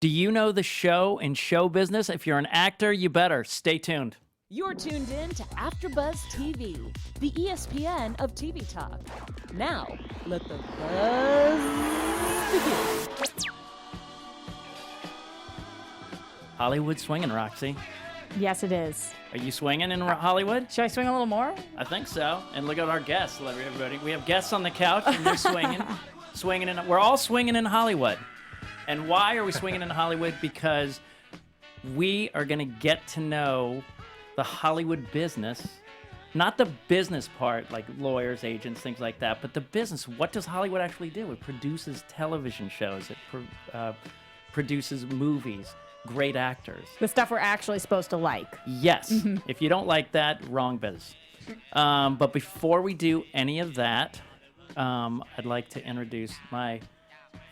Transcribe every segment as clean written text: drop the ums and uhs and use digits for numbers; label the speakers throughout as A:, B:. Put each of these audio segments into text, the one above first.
A: Do you know the show and show business? If you're an actor, you better stay tuned.
B: You're tuned in to AfterBuzz TV, the ESPN of TV talk. Now, let the buzz begin.
A: Hollywood swinging, Roxy.
C: Yes, it is.
A: Are you swinging in Hollywood?
C: Should I swing a little more?
A: I think so. And look at our guests, everybody. We have guests on the couch, and they're swinging, swinging in. We're all swinging in Hollywood. And why are we swinging in Hollywood? Because we are going to get to know the Hollywood business, not the business part, like lawyers, agents, things like that, but the business. What does Hollywood actually do? It produces television shows. It produces movies. Great actors.
C: The stuff we're actually supposed to like.
A: Yes. If you don't like that, wrong biz. But before we do any of that, I'd like to introduce my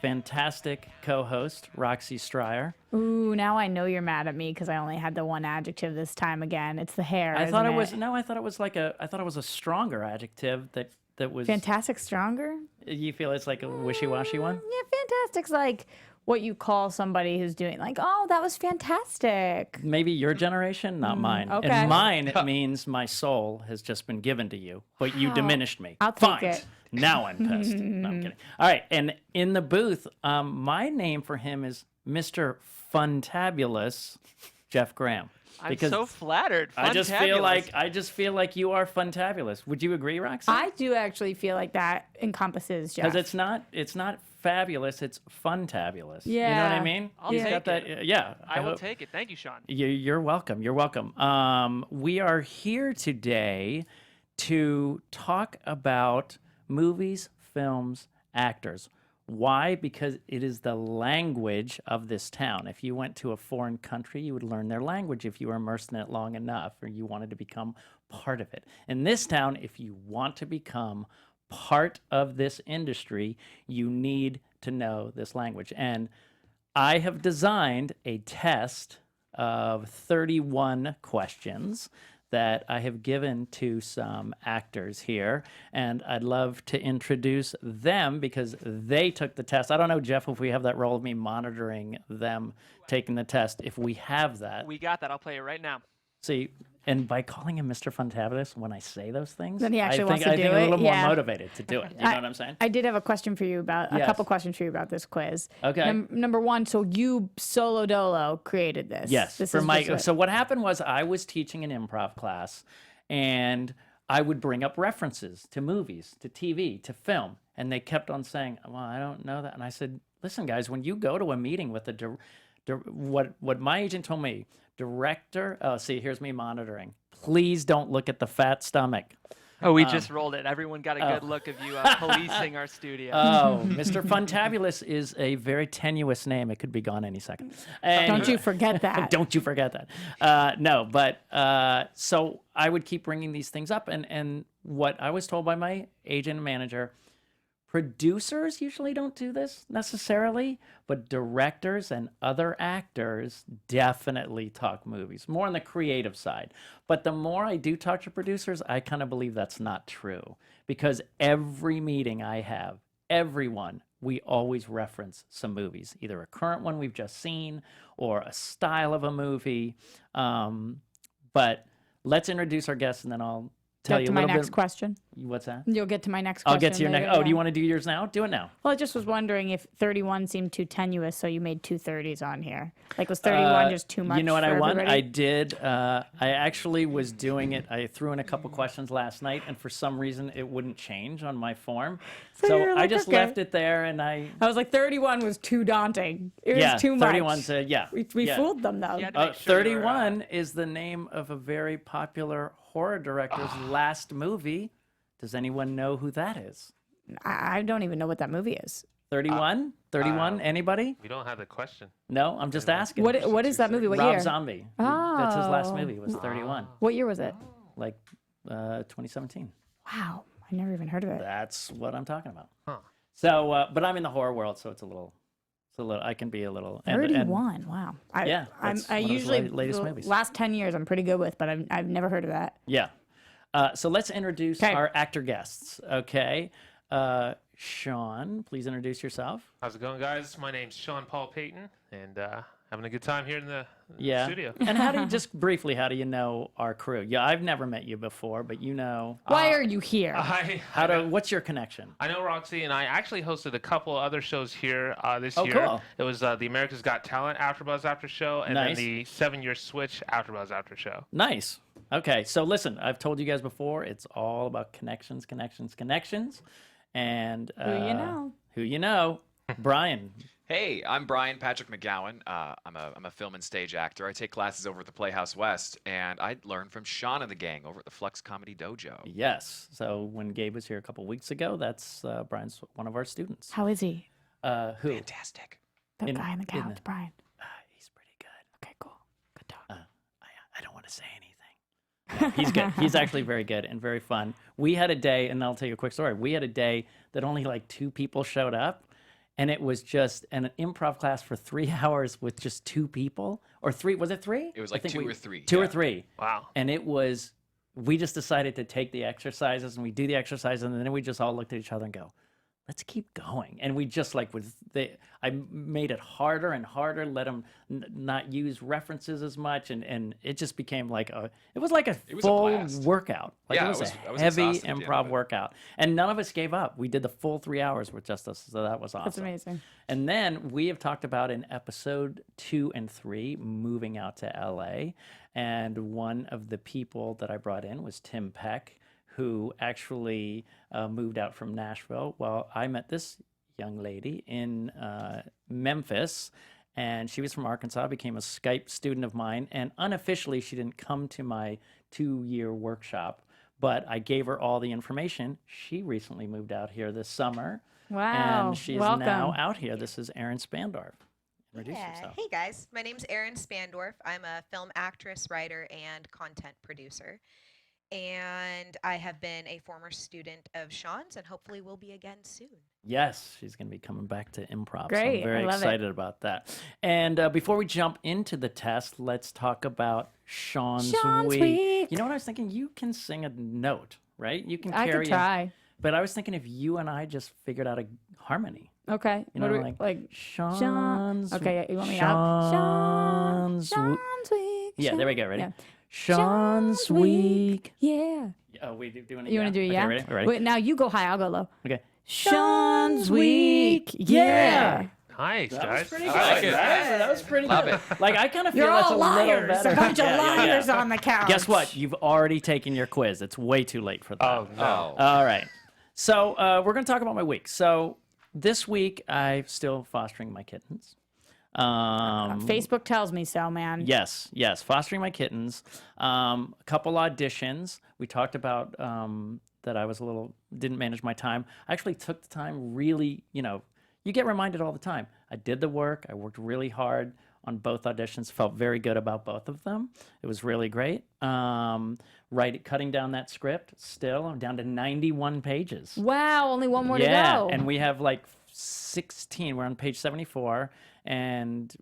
A: fantastic co-host, Roxy Striar.
C: Ooh, now I know you're mad at me because I only had the one adjective this time again. It's the hair.
A: I thought it was a stronger adjective that was
C: Fantastic stronger?
A: You feel it's like a wishy-washy one?
C: Yeah, fantastic's like what you call somebody who's doing like, oh, that was fantastic.
A: Maybe your generation, not mine.
C: okay.
A: And mine, it means my soul has just been given to you, but you diminished me.
C: I'll
A: Fine.
C: take it.
A: Now I'm pissed. No, I'm kidding. All right, and in the booth, my name for him is Mr. Funtabulous Jeff Graham.
D: I'm so flattered.
A: I just feel like you are funtabulous. Would you agree, Roxy?
C: I do actually feel like that encompasses Jeff.
A: Because it's not fabulous, it's funtabulous.
C: Yeah.
A: You know what I mean?
D: I'll
A: He's
D: take
A: got that.
D: it.
A: Yeah.
D: I will take it. Thank you, Sean.
A: You're welcome. You're welcome. We are here today to talk about movies, films, actors. Why? Because it is the language of this town. If you went to a foreign country, you would learn their language if you were immersed in it long enough or you wanted to become part of it. In this town, if you want to become part of this industry, you need to know this language. And I have designed a test of 31 questions that I have given to some actors here, and I'd love to introduce them because they took the test. I don't know, Jeff, if we have that role of me monitoring them taking the test. If we have that.
D: We got that. I'll play it right now.
A: See, and by calling him Mr. Funtabulous, when I say those things,
C: Then he actually
A: I
C: wants
A: think
C: to do
A: I'm a little
C: it.
A: more
C: Yeah.
A: motivated to do it. You know what I'm saying?
C: I did have a question for you about a
A: Yes.
C: couple questions for you about this quiz.
A: Okay.
C: Number one, so you solo dolo created this.
A: Yes.
C: This
A: For
C: is
A: my
C: just
A: so what happened was I was teaching an improv class, and I would bring up references to movies, to TV, to film, and they kept on saying, "Well, I don't know that." And I said, "Listen, guys, when you go to a meeting with what my agent told me, director. Oh, see, here's me monitoring. Please don't look at the fat stomach."
D: Oh, we just rolled it. Everyone got a good look of you policing our studio.
A: Oh, Mr. Funtabulous is a very tenuous name. It could be gone any second.
C: Don't you forget that.
A: Don't you forget that. No, but so I would keep bringing these things up. And what I was told by my agent and manager, producers usually don't do this necessarily, but directors and other actors definitely talk movies, more on the creative side. But the more I do talk to producers, I kind of believe that's not true because every meeting I have, everyone, we always reference some movies, either a current one we've just seen or a style of a movie. But let's introduce our guests and then I'll tell you
C: to
A: a
C: my
A: little
C: next
A: bit.
C: question.
A: What's that?
C: You'll get to my next question.
A: I'll get to your next.
C: later,
A: Oh,
C: yeah.
A: do you want to do yours now? Do it now.
C: Well, I just was wondering if 31 seemed too tenuous, so you made two 30s on here. Like, was 31 just too much?
A: You know what
C: for
A: I want?
C: everybody?
A: I did. I actually was doing it. I threw in a couple questions last night, and for some reason, it wouldn't change on my form.
C: So
A: So
C: you're
A: I
C: like,
A: just
C: okay.
A: left it there, and I.
C: I was like, 31 was too daunting. It was too much.
A: 31's yeah.
C: We
A: yeah.
C: fooled them, though.
D: You had to make sure you were,
A: 31 is the name of a very popular horror director's last movie. Does anyone know who that is?
C: I don't even know what that movie is.
A: 31? 31? Anybody?
E: We don't have the question.
A: No, I'm just asking.
C: What is that movie? What
A: Rob
C: year?
A: Zombie. That's his last
C: Oh.
A: movie. Was 31.
C: What year was it?
A: Like 2017.
C: Wow, I never even heard of it.
A: That's what I'm talking about.
E: Huh.
A: So, but I'm in the horror world, so it's a little. I can be a little.
C: 31. Wow.
A: Yeah, that's
C: I
A: one of his
C: usually
A: latest
C: the
A: movies.
C: last 10 years I'm pretty good with, but I've never heard of that.
A: Yeah. So let's introduce
C: 'Kay.
A: our actor guests. Okay. Sean. Please introduce yourself.
E: How's it going, guys? My name's Sean Paul Payton, and having a good time here in the studio.
A: And how do you, just briefly, how do you know our crew? Yeah, I've never met you before, but you know.
C: Why are you here?
A: What's your connection?
E: I know Roxy, and I actually hosted a couple other shows here this year.
A: Cool.
E: It was the America's Got Talent AfterBuzz After Show, and
A: Nice.
E: then the 7-Year Switch AfterBuzz After Show.
A: Nice. Okay, so listen, I've told you guys before, it's all about connections. And who you know. Brian.
F: Hey, I'm Brian Patrick McGowan. I'm a film and stage actor. I take classes over at the Playhouse West, and I learned from Sean and the gang over at the Flux Comedy Dojo.
A: Yes. So when Gabe was here a couple weeks ago, that's Brian's one of our students.
C: How is he?
A: Who?
F: Fantastic.
C: The guy on the couch, Brian.
A: He's pretty good.
C: Okay, cool. Good talk.
A: I don't want to say anything. Yeah, he's good. He's actually very good and very fun. We had a day, and I'll tell you a quick story. We had a day that only like 2 people showed up. And it was just an improv class for 3 hours with just 2 people, or 3. Was it 3?
F: It was like 2 or 3.
A: 2 or 3.
E: Wow.
A: And it was, we just decided to take the exercises, and we do the exercises, and then we just all looked at each other and go, let's keep going. And we just like I made it harder and harder, let them not use references as much, and it just became like it was a full
F: blast.
A: workout. Like
F: Yeah,
A: it was
F: I was
A: a heavy
F: exhausted at the end of
A: improv
F: it.
A: workout, and none of us gave up. We did the full 3 hours with just us, so that was awesome.
C: That's amazing.
A: And then we have talked about in episode 2 and 3 moving out to LA, and one of the people that I brought in was Tim Peck, who actually moved out from Nashville. Well, I met this young lady in Memphis, and she was from Arkansas, became a Skype student of mine, and unofficially she didn't come to my 2-year workshop, but I gave her all the information. She recently moved out here this summer.
C: Wow.
A: And she's
C: Welcome.
A: now out here. This is Erin Spandorf. Introduce yourself.
G: Hey guys, my name's Erin Spandorf. I'm a film actress, writer, and content producer. And I have been a former student of Sean's and hopefully will be again soon.
A: Yes, she's going to be coming back to improv. So
C: Great,
A: I'm very
C: I love it.
A: excited about that. And before we jump into the test, let's talk about Sean's Week. You know what I was thinking? You can sing a note, right? You can
C: I
A: carry
C: could try.
A: But I was thinking if you and I just figured out a harmony.
C: Okay.
A: You know,
C: What do we-
A: like Sean's.
C: Okay, you want me up?
A: Sean's.
C: Sean's Week.
A: Yeah, there we go. Ready?
C: Yeah.
A: Sean's Week.
C: Yeah.
A: Oh, we doing it.
C: You want to do it? Yeah.
A: Okay, ready?
C: Wait, now you go high. I'll go low.
A: Okay.
C: Sean's Week. Yeah.
E: Nice,
A: That
E: guys.
A: was pretty
F: I
A: good.
F: like it.
A: That was pretty
F: Love
A: good.
F: it.
A: Like I kind of feel
C: You're
A: that's
C: all
A: a little
C: liars.
A: better.
C: A bunch
A: Yeah,
C: of
A: yeah,
C: liars
A: yeah.
C: on the couch.
A: Guess what? You've already taken your quiz. It's way too late for that.
E: Oh, no.
A: All right. So we're going to talk about my week. So this week I'm still fostering my kittens.
C: Facebook tells me so, man.
A: Yes, fostering my kittens. A couple auditions. We talked about that I was didn't manage my time. I actually took the time really, you get reminded all the time. I did the work. I worked really hard on both auditions. Felt very good about both of them. It was really great. Cutting down that script, still, I'm down to 91 pages.
C: Wow, only one more to
A: Yeah,
C: go.
A: and we have like 16. We're on page 74, and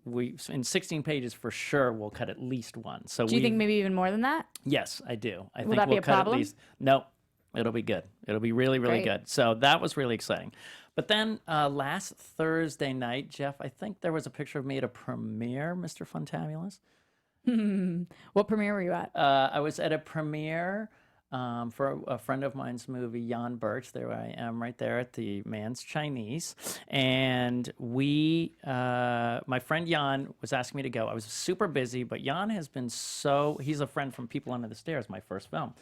A: in 16 pages for sure we'll cut at least one. So
C: Do you think maybe even more than that?
A: Yes, I do. I
C: Will
A: think
C: that be
A: we'll
C: a
A: cut
C: problem?
A: at least. No, it'll be good. It'll be really, really
C: Great.
A: good. So that was really exciting. But then last Thursday night, Jeff, I think there was a picture of me at a premiere, Mr. Funtabulous.
C: What premiere were you at?
A: I was at a premiere for a friend of mine's movie, Jan Birch. There I am right there at the Man's Chinese. And my friend Jan was asking me to go. I was super busy, but Jan has been he's a friend from People Under the Stairs, my first film.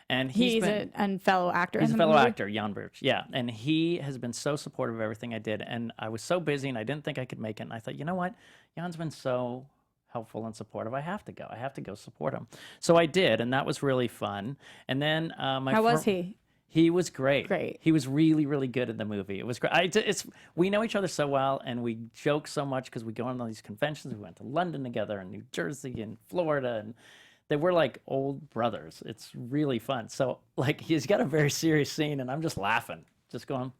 A: And
C: He's a fellow actor.
A: He's
C: in
A: a
C: the
A: fellow
C: movie?
A: actor, Jan Birch. Yeah, and he has been so supportive of everything I did. And I was so busy, and I didn't think I could make it. And I thought, you know what? Jan's been so helpful and supportive. I have to go. I have to go support him. So I did, and that was really fun. And then
C: How was he?
A: He was great.
C: Great.
A: He was really, really good in the movie. It was great. We know each other so well, and we joke so much because we go on all these conventions. We went to London together, and New Jersey, and Florida, and they were like old brothers. It's really fun. So like he's got a very serious scene, and I'm just laughing. just going,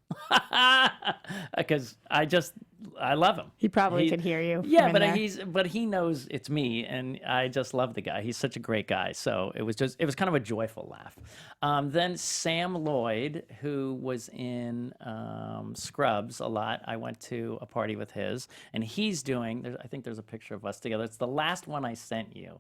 A: because I love him.
C: He probably could hear you.
A: Yeah,
C: from in there.
A: but he knows it's me, and I just love the guy. He's such a great guy. So it was kind of a joyful laugh. Then Sam Lloyd, who was in Scrubs a lot, I went to a party with his, and he's doing. I think there's a picture of us together. It's the last one I sent you,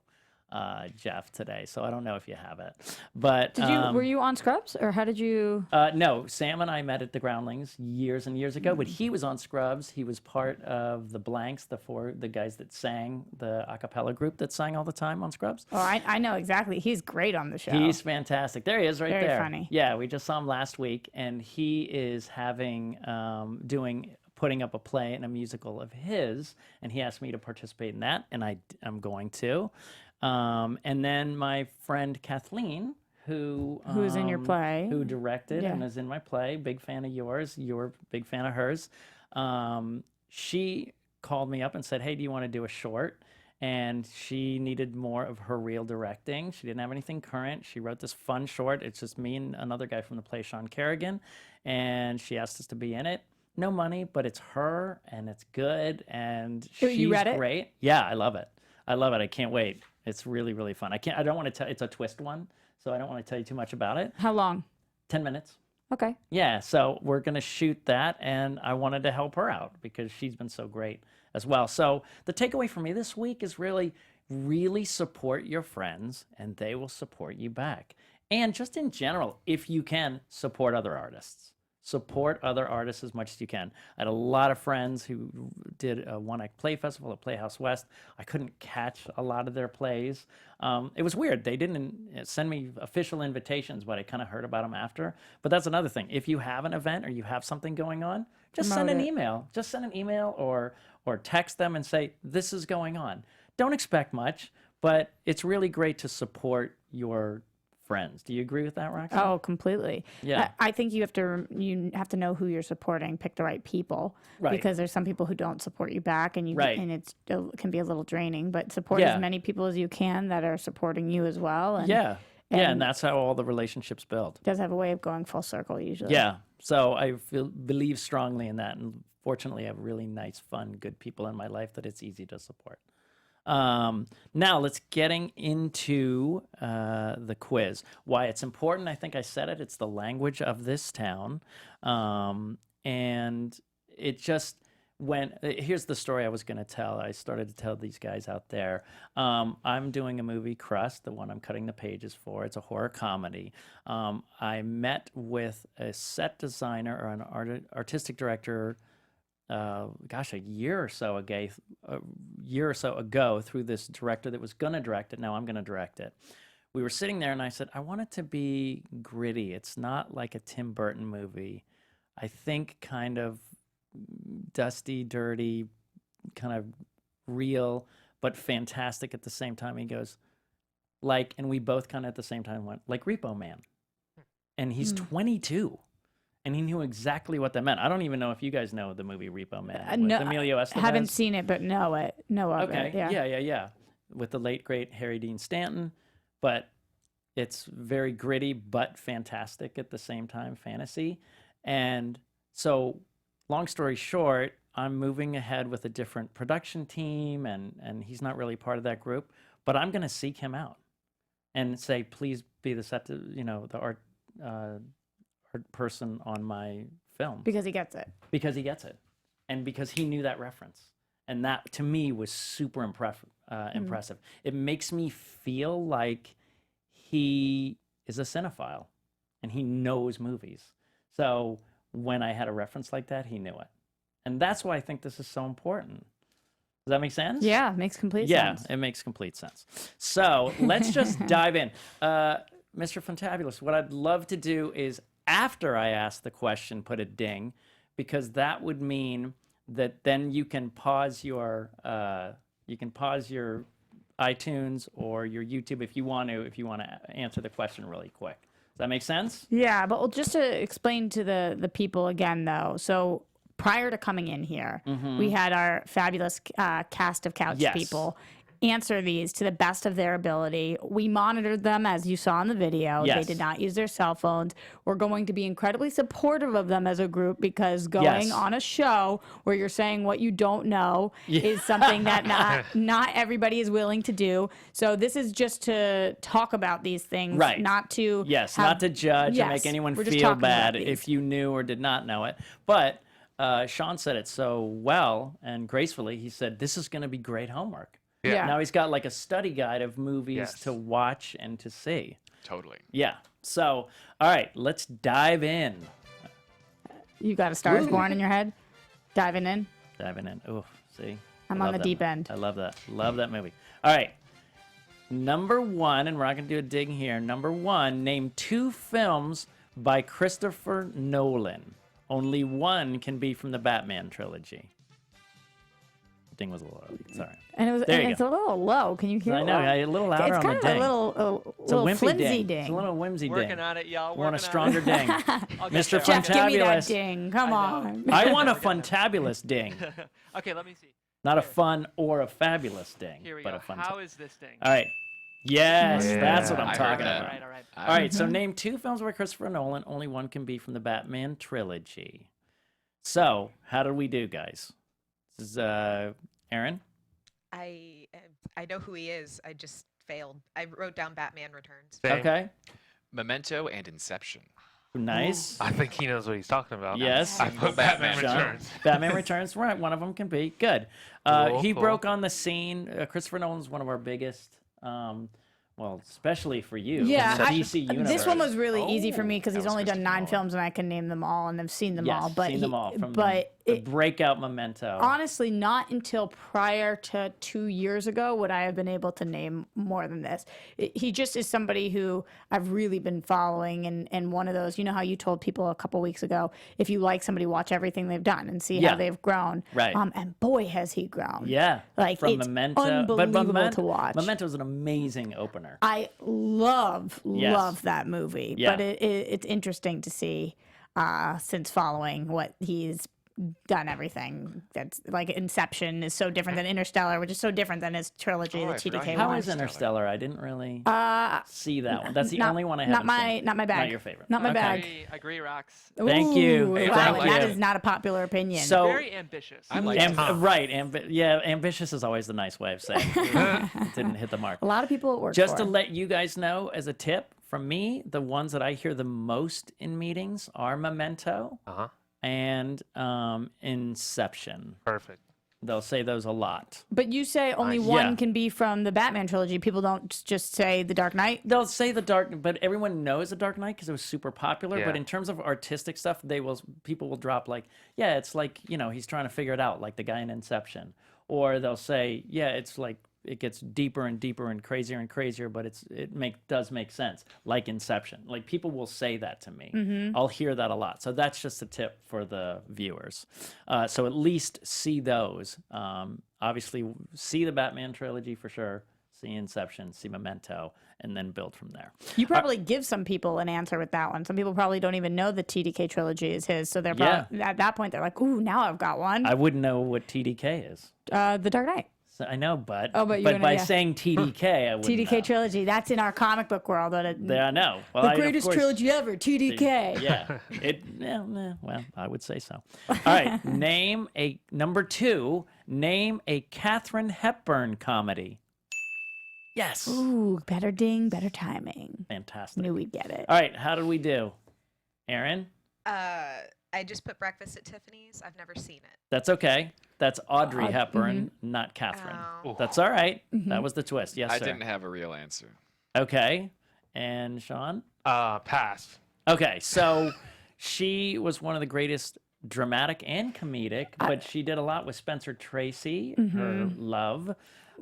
A: Jeff, today. So I don't know if you have it, but
C: Were you on Scrubs, or how did you?
A: No, Sam and I met at the Groundlings years and years ago, but he was on Scrubs. He was part of the Blanks, the guys that sang, the a cappella group that sang all the time on Scrubs.
C: Oh, I know exactly. He's great on the show.
A: He's fantastic. There he is, right
C: Very
A: there.
C: funny.
A: Yeah, we just saw him last week, and he is putting up a play and a musical of his, and he asked me to participate in that, and I'm going to. And then my friend Kathleen, who's
C: in your play,
A: who directed and is in my play, big fan of yours, you're a big fan of hers. She called me up and said, hey, do you want to do a short? And she needed more of her real directing. She didn't have anything current. She wrote this fun short. It's just me and another guy from the play, Sean Kerrigan, and she asked us to be in it. No money, but it's her, and it's good, and she's great. Yeah, I love it. I can't wait. It's really, really fun. I don't want to tell. It's a twist one, so I don't want to tell you too much about it.
C: How long?
A: 10 minutes.
C: Okay.
A: Yeah, so we're gonna shoot that, and I wanted to help her out because she's been so great as well. So the takeaway for me this week is really, really support your friends, and they will support you back. And just in general, if you can, support other artists. Support other artists as much as you can. I had a lot of friends who did a one-act play festival at Playhouse West. I couldn't catch a lot of their plays. It was weird. They didn't send me official invitations, but I kind of heard about them after. But that's another thing. If you have an event or you have something going on, just send an email. Just send an email or text them and say, this is going on. Don't expect much, but it's really great to support your friends. Do you agree with that, Roxy?
C: Oh, completely.
A: Yeah.
C: I think you have to know who you're supporting, pick the right people,
A: Right.
C: because there's some people who don't support you back, and
A: Right.
C: and it can be a little draining. But support as many people as you can that are supporting you as well. And
A: and that's how all the relationships build.
C: it does have a way of going full circle usually.
A: Yeah. So I believe strongly in that, and fortunately, I have really nice, fun, good people in my life that it's easy to support. Now let's getting into the quiz. Why it's important, I think I said it. It's the language of this town, and it just here's the story I was going to tell. I started to tell these guys out there. I'm doing a movie, Crust, the one I'm cutting the pages for. It's a horror comedy. I met with a set designer or an artistic director. A year or so ago, through this director that was going to direct it. Now I'm going to direct it. We were sitting there, and I said, I want it to be gritty. It's not like a Tim Burton movie. I think kind of dusty, dirty, kind of real, but fantastic at the same time. He goes, and we both kind of at the same time went, like Repo Man. And he's 22. And he knew exactly what that meant. I don't even know if you guys know the movie Repo Man.
C: No,
A: Emilio Estevez.
C: haven't seen it, but know of it.
A: Okay.
C: Yeah.
A: Yeah. With the late, great Harry Dean Stanton. But it's very gritty, but fantastic at the same time, fantasy. And so, long story short, I'm moving ahead with a different production team, and he's not really part of that group. But I'm going to seek him out and say, please be the the art person on my film,
C: Because he gets it.
A: And because he knew that reference, and that to me was super impressive. It makes me feel like he is a cinephile and he knows movies. So when I had a reference like that, he knew it, and that's why I think this is so important. Does that make sense?
C: Yeah, makes complete sense.
A: Yeah, it makes complete sense. So let's just dive in. Mr. Fantabulous, what I'd love to do is, after I ask the question, put a ding, because that would mean that then you can pause your iTunes or your YouTube if you want to answer the question really quick. Does that make sense?
C: Yeah, but just to explain to the people again, though. So prior to coming in here, we had our fabulous cast of couch people. answer these to the best of their ability. We monitored them, as you saw in the video.
A: Yes.
C: They did not use their cell phones. We're going to be incredibly supportive of them as a group because going
A: Yes.
C: on a show where you're saying what you don't know is something that not everybody is willing to do. So this is just to talk about these things,
A: Right.
C: not to
A: not to judge or
C: Yes,
A: make anyone
C: we're just
A: feel
C: talking about
A: bad
C: these.
A: if you knew or did not know it. But Sean said it so well and gracefully. He said, this is going to be great homework.
C: Yeah.
A: Now he's got like a study guide of movies
E: Yes.
A: to watch and to see.
F: Totally.
A: Yeah. So, all right, let's dive in.
C: You got a Star is Born in your head? Diving in?
A: Diving in. Oh, see?
C: I'm
A: I
C: on
A: love
C: the
A: that
C: deep
A: movie.
C: end.
A: I love that. Love that movie. All right. Number one, and we're not going to do a dig here. Number one, name 2 films by Christopher Nolan. Only one can be from the Batman trilogy. Ding was a little early. Sorry.
C: And
A: There you
C: it's a little low. Can you hear
A: I
C: it?
A: know. A little louder
C: It's
A: on
C: kind
A: the
C: of
A: ding.
C: a little
A: It's a whimsy
C: flimsy
A: ding. It's a
C: ding.
A: little whimsy
D: Working
A: ding.
D: on it, y'all.
A: We want a
D: working
A: stronger
D: on
A: ding.
D: it. I'll get
A: Mr.
D: there.
C: Jeff, give me that
A: Fantabulous.
C: ding. Come on.
A: I want a funtabulous ding.
D: Okay, let me see.
A: Not a fun or a fabulous ding,
D: Here we
A: but
D: go.
A: a fun.
D: How is this thing?
A: All right. Yes,
E: Yeah.
A: that's what I'm
F: I heard
A: talking
F: that.
A: about.
D: All right.
A: All right, so name 2 films by Christopher Nolan. Only one can be from the Batman trilogy. So, how did we do, guys? This is Aaron.
G: I know who he is. I just failed. I wrote down Batman Returns.
E: Same.
A: Okay.
F: Memento and Inception.
A: Nice.
E: I think he knows what he's talking about.
A: Yes.
E: I put Batman
A: Sean?
E: Returns.
A: Batman Returns. Right, one of them can be. Good.
E: Cool,
A: He
E: cool.
A: broke on the scene. Christopher Nolan's one of our biggest, well, especially for you.
C: Yeah,
A: in the DC universe.
C: this one was really easy for me because
F: that
C: he's
F: was
C: only done
F: Christopher
C: 9
F: Nolan.
C: films and I can name them all and I've seen them
A: Yes,
C: all. But
A: seen them all from
C: but
A: the
C: it,
A: breakout Memento.
C: honestly, not until prior to 2 years ago would I have been able to name more than this. He just is somebody who I've really been following, and one of those, you know how you told people a couple weeks ago, if you like somebody, watch everything they've done and see
A: Yeah.
C: how they've grown.
A: Right.
C: And boy, has he grown.
A: Yeah,
C: Like,
A: from
C: it's
A: Memento.
C: unbelievable to watch.
A: Memento's an amazing opener.
C: I love
A: Yes.
C: that movie,
A: Yeah.
C: but it's interesting to see since following what he's done. Everything that's like Inception is so different than Interstellar, which is so different than his trilogy,
F: Oh,
C: the
F: I forgot
C: TDK
F: he
A: How
C: one.
A: is Interstellar? I didn't really
C: Uh,
A: see that one. That's the
C: not-
A: only one I haven't seen.
C: not my bag.
A: Not your favorite.
C: Not my
A: Okay.
C: bag.
D: Agree, Rox.
A: Thank you.
C: Ooh,
A: Thank
C: wow,
A: you.
C: that is not a popular opinion.
A: So,
D: Very ambitious.
F: I like
A: right. Ambitious is always the nice way of saying it. Didn't hit the mark.
C: a lot of people at work
A: Just
C: for.
A: to let you guys know, as a tip from me, the ones that I hear the most in meetings are Memento
E: Uh-huh.
A: and Inception.
E: Perfect.
A: They'll say those a lot.
C: But you say only
E: Nice.
C: one
A: Yeah.
C: can be from the Batman trilogy. People don't just say The Dark Knight.
A: They'll say the Dark, but everyone knows the Dark Knight because it was super popular.
E: Yeah.
A: But in terms of artistic stuff, people will drop like, yeah, it's like, he's trying to figure it out, like the guy in Inception. Or they'll say, yeah, it's like it gets deeper and deeper and crazier, but does make sense, like Inception. Like people will say that to me. I'll hear that a lot. So that's just a tip for the viewers. So at least see those. Obviously, see the Batman trilogy for sure. See Inception, see Memento, and then build from there.
C: You probably give some people an answer with that one. Some people probably don't even know the TDK trilogy is his. So they're probably, at that point, they're like, ooh, now I've got one.
A: I wouldn't know what TDK is.
C: The Dark Knight.
A: So I know, but
C: but you
A: but
C: know,
A: by
C: yeah.
A: saying TDK, I wouldn't
C: TDK
A: know.
C: trilogy. That's in our comic book world.
A: Yeah, I know. Well,
C: The
A: of
C: greatest
A: course-
C: trilogy ever, TDK.
A: Yeah. Well, I would say so. All right. Number 2, name a Katharine Hepburn comedy. Yes.
C: Ooh, better ding, better timing.
A: Fantastic.
C: Knew we'd get it.
A: All right. How did we do? Aaron?
G: I just put Breakfast at Tiffany's. I've never seen it.
A: That's okay. That's Audrey Hepburn, not Catherine.
G: Oh.
A: That's all right. That was the twist. Yes,
F: I
A: sir.
F: didn't have a real answer.
A: Okay. And Sean?
E: Pass.
A: Okay, so she was one of the greatest dramatic and comedic, but she did a lot with Spencer Tracy, her love.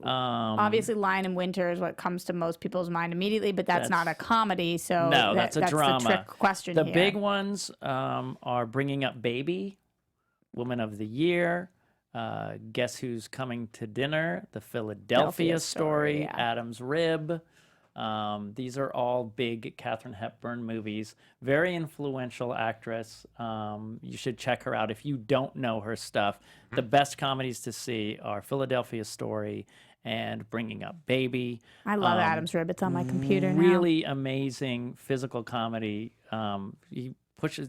C: Obviously, Lion in Winter is what comes to most people's mind immediately, but that's not a comedy. So
A: No, that's a drama.
C: the trick question
A: The
C: here.
A: big ones are Bringing Up Baby, Woman of the Year, Guess Who's Coming to Dinner, The Philadelphia
C: Philadelphia
A: Story,
C: Story, yeah.
A: Adam's Rib, These are all big Katharine Hepburn movies. Very influential actress. You should check her out if you don't know her stuff. The best comedies to see are Philadelphia Story and Bringing Up Baby.
C: I love Adam's Rib. It's on my computer now.
A: Really amazing physical comedy. He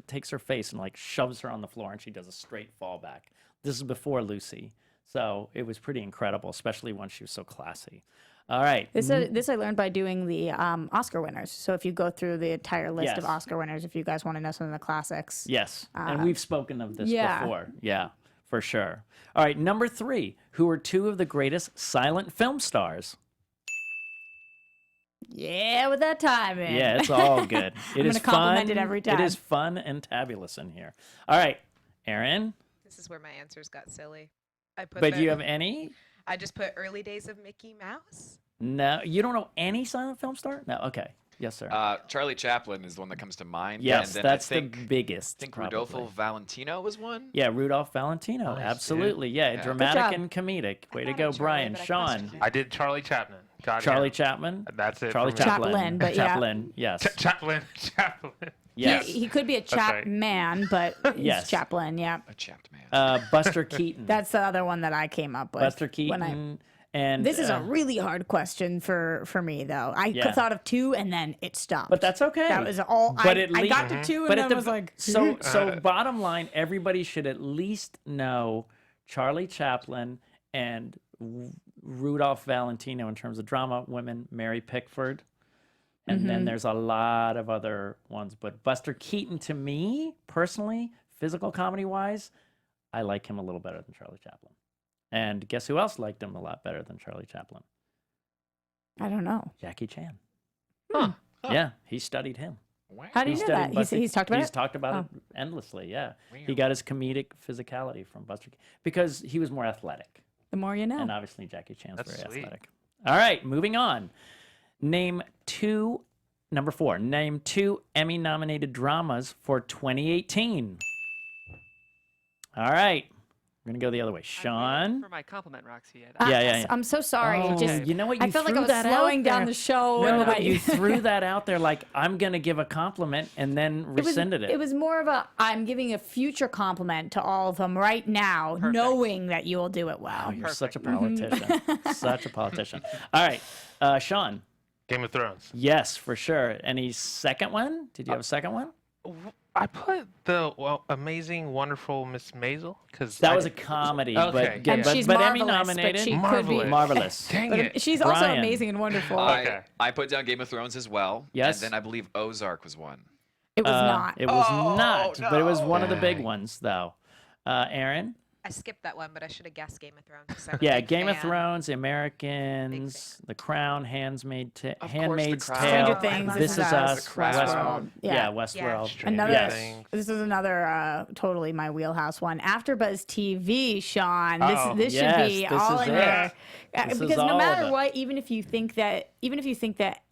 A: takes her face and like shoves her on the floor, and she does a straight fallback. This is before Lucy, so it was pretty incredible, especially when she was so classy. All right.
C: This I learned by doing the Oscar winners. So if you go through the entire list of
A: Yes.
C: Oscar winners, if you guys want to know some of the classics.
A: Yes, and we've spoken of this
C: yeah.
A: before. Yeah, for sure. All right, number 3. Who are 2 of the greatest silent film stars?
C: Yeah, with that timing.
A: Yeah, it's all good. It
C: I'm
A: is
C: gonna compliment
A: fun.
C: it every time.
A: It is fun and tabulous in here. All right, Aaron.
G: This is where my answers got silly. I put
A: But do you
G: the-
A: have any?
G: I just put early days of Mickey Mouse.
A: No, you don't know any silent film star? No, okay. Yes, sir.
F: Charlie Chaplin is the one that comes to mind.
A: Yes,
F: and then
A: that's
F: I think,
A: the biggest.
F: I think
A: probably.
F: Rodolfo Valentino was one.
A: Yeah, Rudolph Valentino.
E: Nice,
A: Absolutely. Yeah,
F: Yeah.
A: dramatic
C: job.
A: and comedic. Way to
G: thought
A: go,
G: of Charlie,
A: Brian.
G: but I
A: Sean.
G: questioned it.
E: I did Charlie Chaplin. God,
A: Charlie
E: yeah.
A: Chaplin.
E: That's it.
A: Charlie
E: for me.
A: Chaplin.
C: but yeah.
A: Chaplin. Yes.
E: Chaplin.
A: Yes.
C: He could be a chap
E: right.
C: man, but he's
A: Yes.
C: Chaplin, yeah.
F: A chapped man.
A: Buster Keaton.
C: That's the other one that I came up with.
A: Buster
C: when I-
A: Keaton. And
C: This is a really hard question for me, though. I
A: Yeah.
C: thought of 2 and then it stopped.
A: But that's okay.
C: That was all.
A: But
C: I,
A: at
C: I
A: least-
C: got to 2 and
A: But
C: then
A: at the
C: was like,
A: so bottom line, everybody should at least know Charlie Chaplin and Rudolph Valentino in terms of drama. Women, Mary Pickford, and then there's a lot of other ones. But Buster Keaton, to me personally, physical comedy wise, I like him a little better than Charlie Chaplin. And guess who else liked him a lot better than Charlie Chaplin?
C: I don't know.
A: Jackie Chan.
E: Huh.
A: Yeah, he studied him.
F: Wow.
C: How do you
A: He
C: know
A: studied
C: that?
A: Buster-
C: He's talked about
A: He's
C: it?
A: talked about it endlessly, yeah. He got his comedic physicality from Buster because he was more athletic.
C: The more you know.
A: And obviously Jackie Chan's
E: That's
A: very
E: sweet.
A: athletic. All right, moving on. Number 4. Name 2 Emmy-nominated dramas for 2018. All right. We're going to go the other way.
D: I'm waiting
A: Sean?
D: for my compliment, Roxy.
A: Yeah.
C: I'm so sorry.
A: Oh,
C: It just,
A: you know what?
C: I
A: You
C: felt like
A: threw
C: I was
A: that out
C: slowing down
A: there.
C: the show.
A: No,
C: and
A: but
C: I-
A: you threw that out there like, I'm going to give a compliment and then rescinded it.
C: It was more of a, I'm giving a future compliment to all of them right now, knowing that you will do it well.
A: Oh, you're such a
C: Mm-hmm.
A: politician. Such a politician. All right. Sean.
E: Game of Thrones.
A: Yes, for sure. Any second one? Did you have a second one?
E: I put the amazing, wonderful Miss Maisel because
A: That was a comedy,
E: Okay,
A: but,
E: yeah.
C: And
A: but,
C: she's
A: but
C: marvelous,
A: Emmy
C: but
A: nominated.
C: she could be.
E: Marvelous.
A: Marvelous.
E: Dang
C: But
E: it.
C: she's also
A: Brian.
C: amazing and wonderful.
E: Okay.
F: I put down Game of Thrones as well.
A: Yes.
F: And then I believe Ozark was one.
C: It was not.
A: It was
F: Oh,
A: not, but it was one of the big
E: Dang.
A: ones, though. Aaron?
G: I skipped that one, but I should have guessed Game of Thrones. 'cause I'm a
A: Yeah,
G: big
A: Game of
G: fan.
A: Thrones, The Americans, The Crown, Handmaid's
F: The
A: Tale.
F: Crown.
C: Stranger Things,
A: This is Us,
F: The Crown.
A: Westworld.
C: Yeah.
A: Yeah, Westworld.
E: Stranger
C: Another.
A: Yes.
E: Things.
C: This is another totally my wheelhouse one. AfterBuzz TV, Sean.
E: Uh-oh.
C: This should
A: Yes,
C: be
A: this
C: all
A: is
C: in
A: it.
C: there.
A: This is
C: Because
A: all
C: no
A: of
C: matter
A: it.
C: what, even if you think that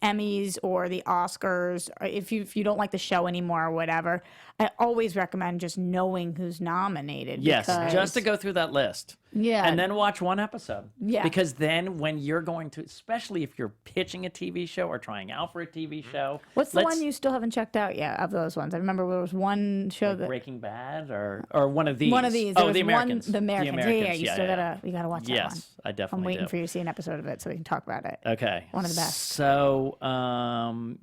C: Emmys or the Oscars, or if you don't like the show anymore or whatever, I always recommend just knowing who's nominated.
A: Yes,
C: because-
A: just to go through that list.
C: Yeah.
A: And then watch one episode.
C: Yeah.
A: Because then when you're going to, especially if you're pitching a TV show or trying out for a TV show.
C: What's the
A: let's-
C: one you still haven't checked out yet of those ones? I remember there was one show
A: like
C: that
A: Breaking Bad or one of these?
C: one of these.
A: Oh,
C: There was
A: the Americans.
C: One, the Americans. Yeah, you still
A: yeah.
C: gotta watch that one.
A: Yes, I definitely
C: I'm waiting
A: do.
C: for you to see an episode of it so we can talk about it.
A: Okay.
C: One of the best.
A: So,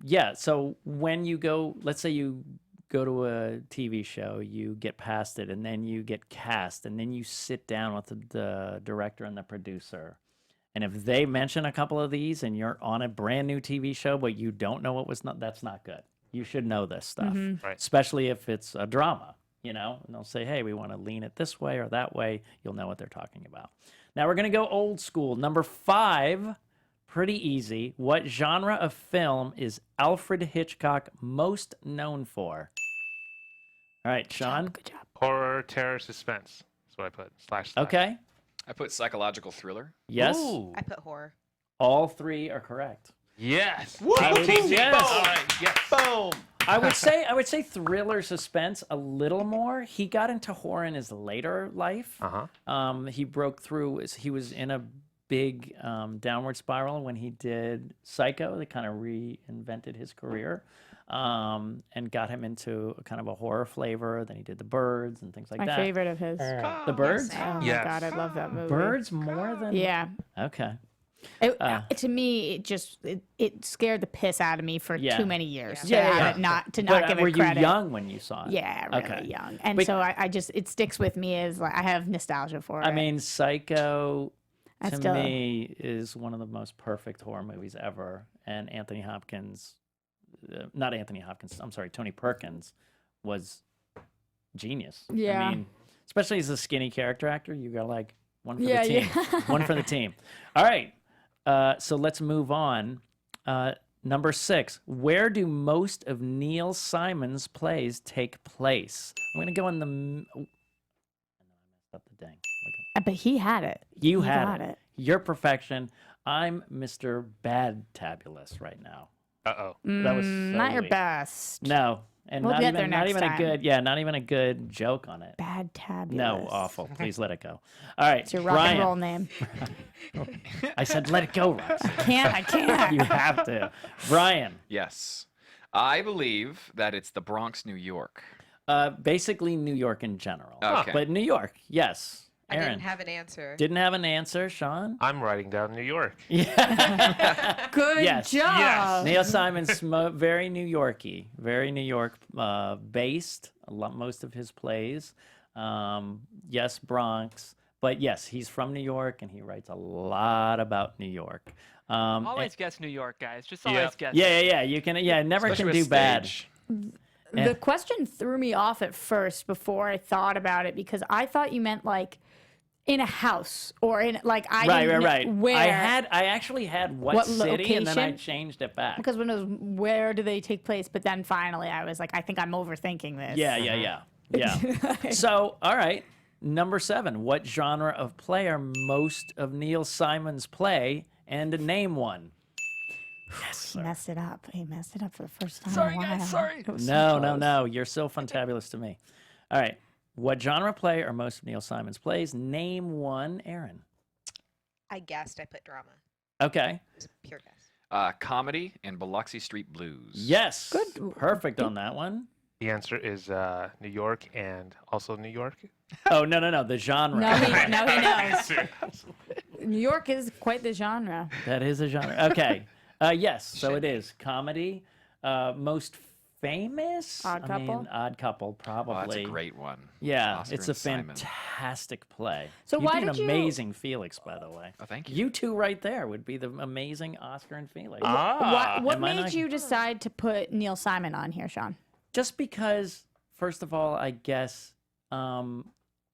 A: yeah. So when you go, let's say you go to a TV show, you get past it, and then you get cast, and then you sit down with the director and the producer. And if they mention a couple of these and you're on a brand new TV show, but you don't know that's not good. You should know this stuff,
E: Right.
A: especially if it's a drama, and they'll say, hey, we want to lean it this way or that way. You'll know what they're talking about. Now we're going to go old school. Number 5, pretty easy. What genre of film is Alfred Hitchcock most known for? All right, Sean.
C: Good job.
E: Horror, terror, suspense. That's what I put. //
A: Okay.
F: I put psychological thriller.
A: Yes.
E: Ooh.
G: I put horror.
A: All 3 are correct.
E: Yes.
A: I would-
E: Team.
A: yes.
E: All right. Yes.
F: Boom.
A: I would say thriller suspense a little more. He got into horror in his later life.
E: Uh-huh.
A: He broke through. He was in a big downward spiral when he did Psycho. That kind of reinvented his career and got him into a kind of a horror flavor. Then he did The Birds and things like
C: My
A: that.
C: favorite of his.
A: The Birds?
C: Oh my
E: Yes.
C: God, I love that movie.
A: Birds more than...
C: Yeah.
A: Okay.
C: To me, it scared the piss out of me for
A: Yeah.
C: too many years.
A: Yeah,
C: to
A: yeah.
C: have it not
A: But
C: give
A: were
C: it credit.
A: you young when you saw it?
C: Yeah, really
A: Okay.
C: young, and
A: But-
C: so I just it sticks with me as like I have nostalgia for it.
A: I mean, Psycho
C: I
A: to
C: still-
A: me is one of the most perfect horror movies ever. And Anthony Hopkins, not Anthony Hopkins, I'm sorry, Tony Perkins was genius.
C: Yeah.
A: I mean, especially as a skinny character actor, you got like one for
C: Yeah,
A: the team.
C: yeah.
A: One for the team. All right. So let's move on. Number 6. Where do most of Neil Simon's plays take place? I'm going to go in the... Oh, I messed up the dang.
C: But he had it.
A: You
C: He
A: had
C: got
A: it.
C: it.
A: Your perfection. I'm Mr. Bad Tabulous right now.
E: Uh-oh.
A: That was so
C: Not your
A: weak.
C: best.
A: No. And
C: We'll
A: not
C: get
A: even,
C: there
A: not
C: next
A: even
C: time.
A: a good, not even a good joke on it.
C: Bad tabulous.
A: No, awful. Please let it go. All right,
C: It's your rock
A: Brian.
C: and roll name.
A: I said let it go, Roxy.
C: I can't.
A: You have to. Brian.
F: Yes. I believe that it's the Bronx, New York.
A: Basically New York in general.
F: Okay.
A: But New York, yes.
G: I
A: Aaron.
G: didn't have an answer.
A: Didn't have an answer, Sean?
E: I'm writing down New York.
C: Good
A: Yes.
C: job.
E: Yes.
A: Neil Simon's very New Yorky, very New York based. Most of his plays, yes, Bronx, but yes, he's from New York and he writes a lot about New York.
D: Always guess New York, guys. Just always
E: Yep.
D: guess.
A: Yeah. You can, never
F: Especially
A: can
F: with
A: do bad.
F: stage.
A: Yeah.
C: The question threw me off at first before I thought about it because I thought you meant like in a house or in like I didn't know
A: Right.
C: where.
A: I actually had what city and then I
C: location?
A: changed it back.
C: Because when it was where do they take place, but then finally I was like, I think I'm overthinking this.
A: Yeah. So, all right. Number 7. What genre of play are most of Neil Simon's play? And name one. Yes,
C: He messed it up. He messed it up for the first time.
D: Sorry,
C: in a
D: guys,
C: while.
D: sorry.
C: It was so close.
A: No. You're so fantabulous to me. All right. What genre play are most of Neil Simon's plays? Name one, Aaron.
G: I guessed. I put drama.
A: Okay.
G: It was a pure guess.
F: Comedy and Biloxi Street Blues.
A: Yes.
C: Good.
A: Perfect on that one.
E: The answer is New York and also New York.
A: Oh, no. The genre.
C: No, he knows.
E: Sure.
C: New York is quite the genre.
A: That is a genre. Okay. Yes. So it is comedy. Most famous.
C: Odd Couple?
A: I mean, Odd Couple, probably.
F: Oh, that's a great one.
A: Yeah,
F: Oscar
A: it's a
F: and Simon.
A: fantastic play.
C: So
A: You'd
C: why
A: be an
C: did you-
A: amazing Felix, by the way.
F: Oh, thank you.
A: You two right there would be the amazing Oscar and Felix.
C: What
A: am I
C: made
A: not-
C: you decide to put Neil Simon on here, Sean?
A: Just because, first of all, I guess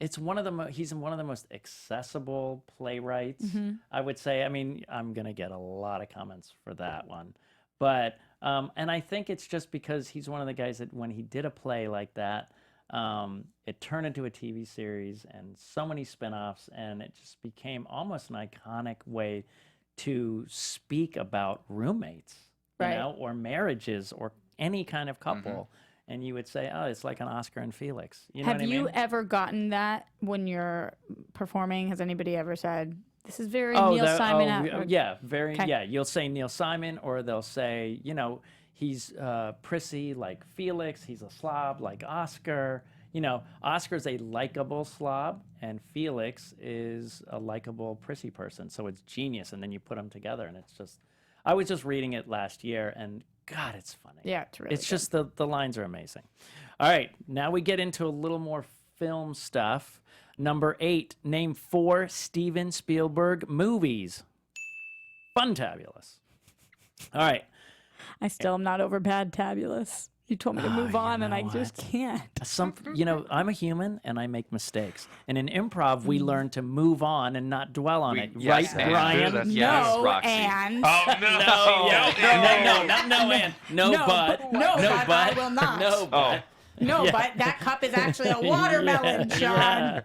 A: it's one of the he's one of the most accessible playwrights. I would say. I mean, I'm gonna get a lot of comments for that one, but and I think it's just because he's one of the guys that when he did a play like that, it turned into a TV series and so many spin-offs, and it just became almost an iconic way to speak about roommates,
C: Right.
A: you know, or marriages or any kind of couple. And you would say, oh, it's like an Oscar and Felix. You know
C: Have
A: what I
C: you
A: mean?
C: ever gotten that when you're performing? Has anybody ever said, this is very
A: Oh,
C: Neil
A: the-
C: Simon?
A: oh, yeah, very.
C: Okay.
A: Yeah, you'll say Neil Simon, or they'll say, you know, he's prissy like Felix. He's a slob like Oscar. You know, Oscar's a likable slob, and Felix is a likable prissy person. So it's genius, and then you put them together, and it's just. I was just reading it last year, and God, it's funny.
C: Yeah, it's really
A: It's
C: good.
A: just the lines are amazing. All right, now we get into a little more film stuff. Number 8, name 4 Steven Spielberg movies. Funtabulous. All right.
C: I still am not over Bad Tabulous. You told me to move on, and I
A: know
C: just
A: what?
C: can't.
A: You know, I'm a human and I make mistakes. And in improv, we learn to move on and not dwell on it.
F: yes,
A: right,
F: and
A: Brian?
E: That's-
F: Yes,
C: no,
F: Roxy.
C: and
E: Oh no!
A: No, and no, but.
C: no, but
A: but.
C: I will not.
A: No, but.
C: no,
A: Yeah.
C: but that cup is actually a watermelon, Sean.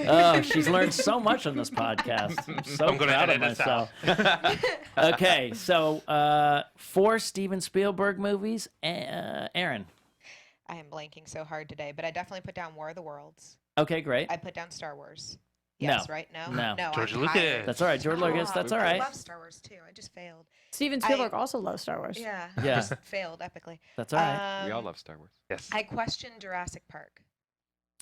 A: Oh, she's learned so much on this podcast. I'm so
E: I'm gonna
A: proud of
E: edit this
A: myself. Okay, so 4 Steven Spielberg movies. Aaron.
G: I am blanking so hard today, but I definitely put down War of the Worlds.
A: Okay, great.
G: I put down Star Wars. Yes, right? No.
A: No.
E: George
G: I'm
E: Lucas.
G: tired.
A: That's all right, George Lucas. That's all
G: I
A: right.
G: love Star Wars too. I just failed.
C: Steven Spielberg also loves Star Wars.
G: Yeah.
A: Yeah.
G: I just failed epically.
A: That's all right.
F: We all love Star Wars.
E: Yes.
G: I questioned Jurassic Park.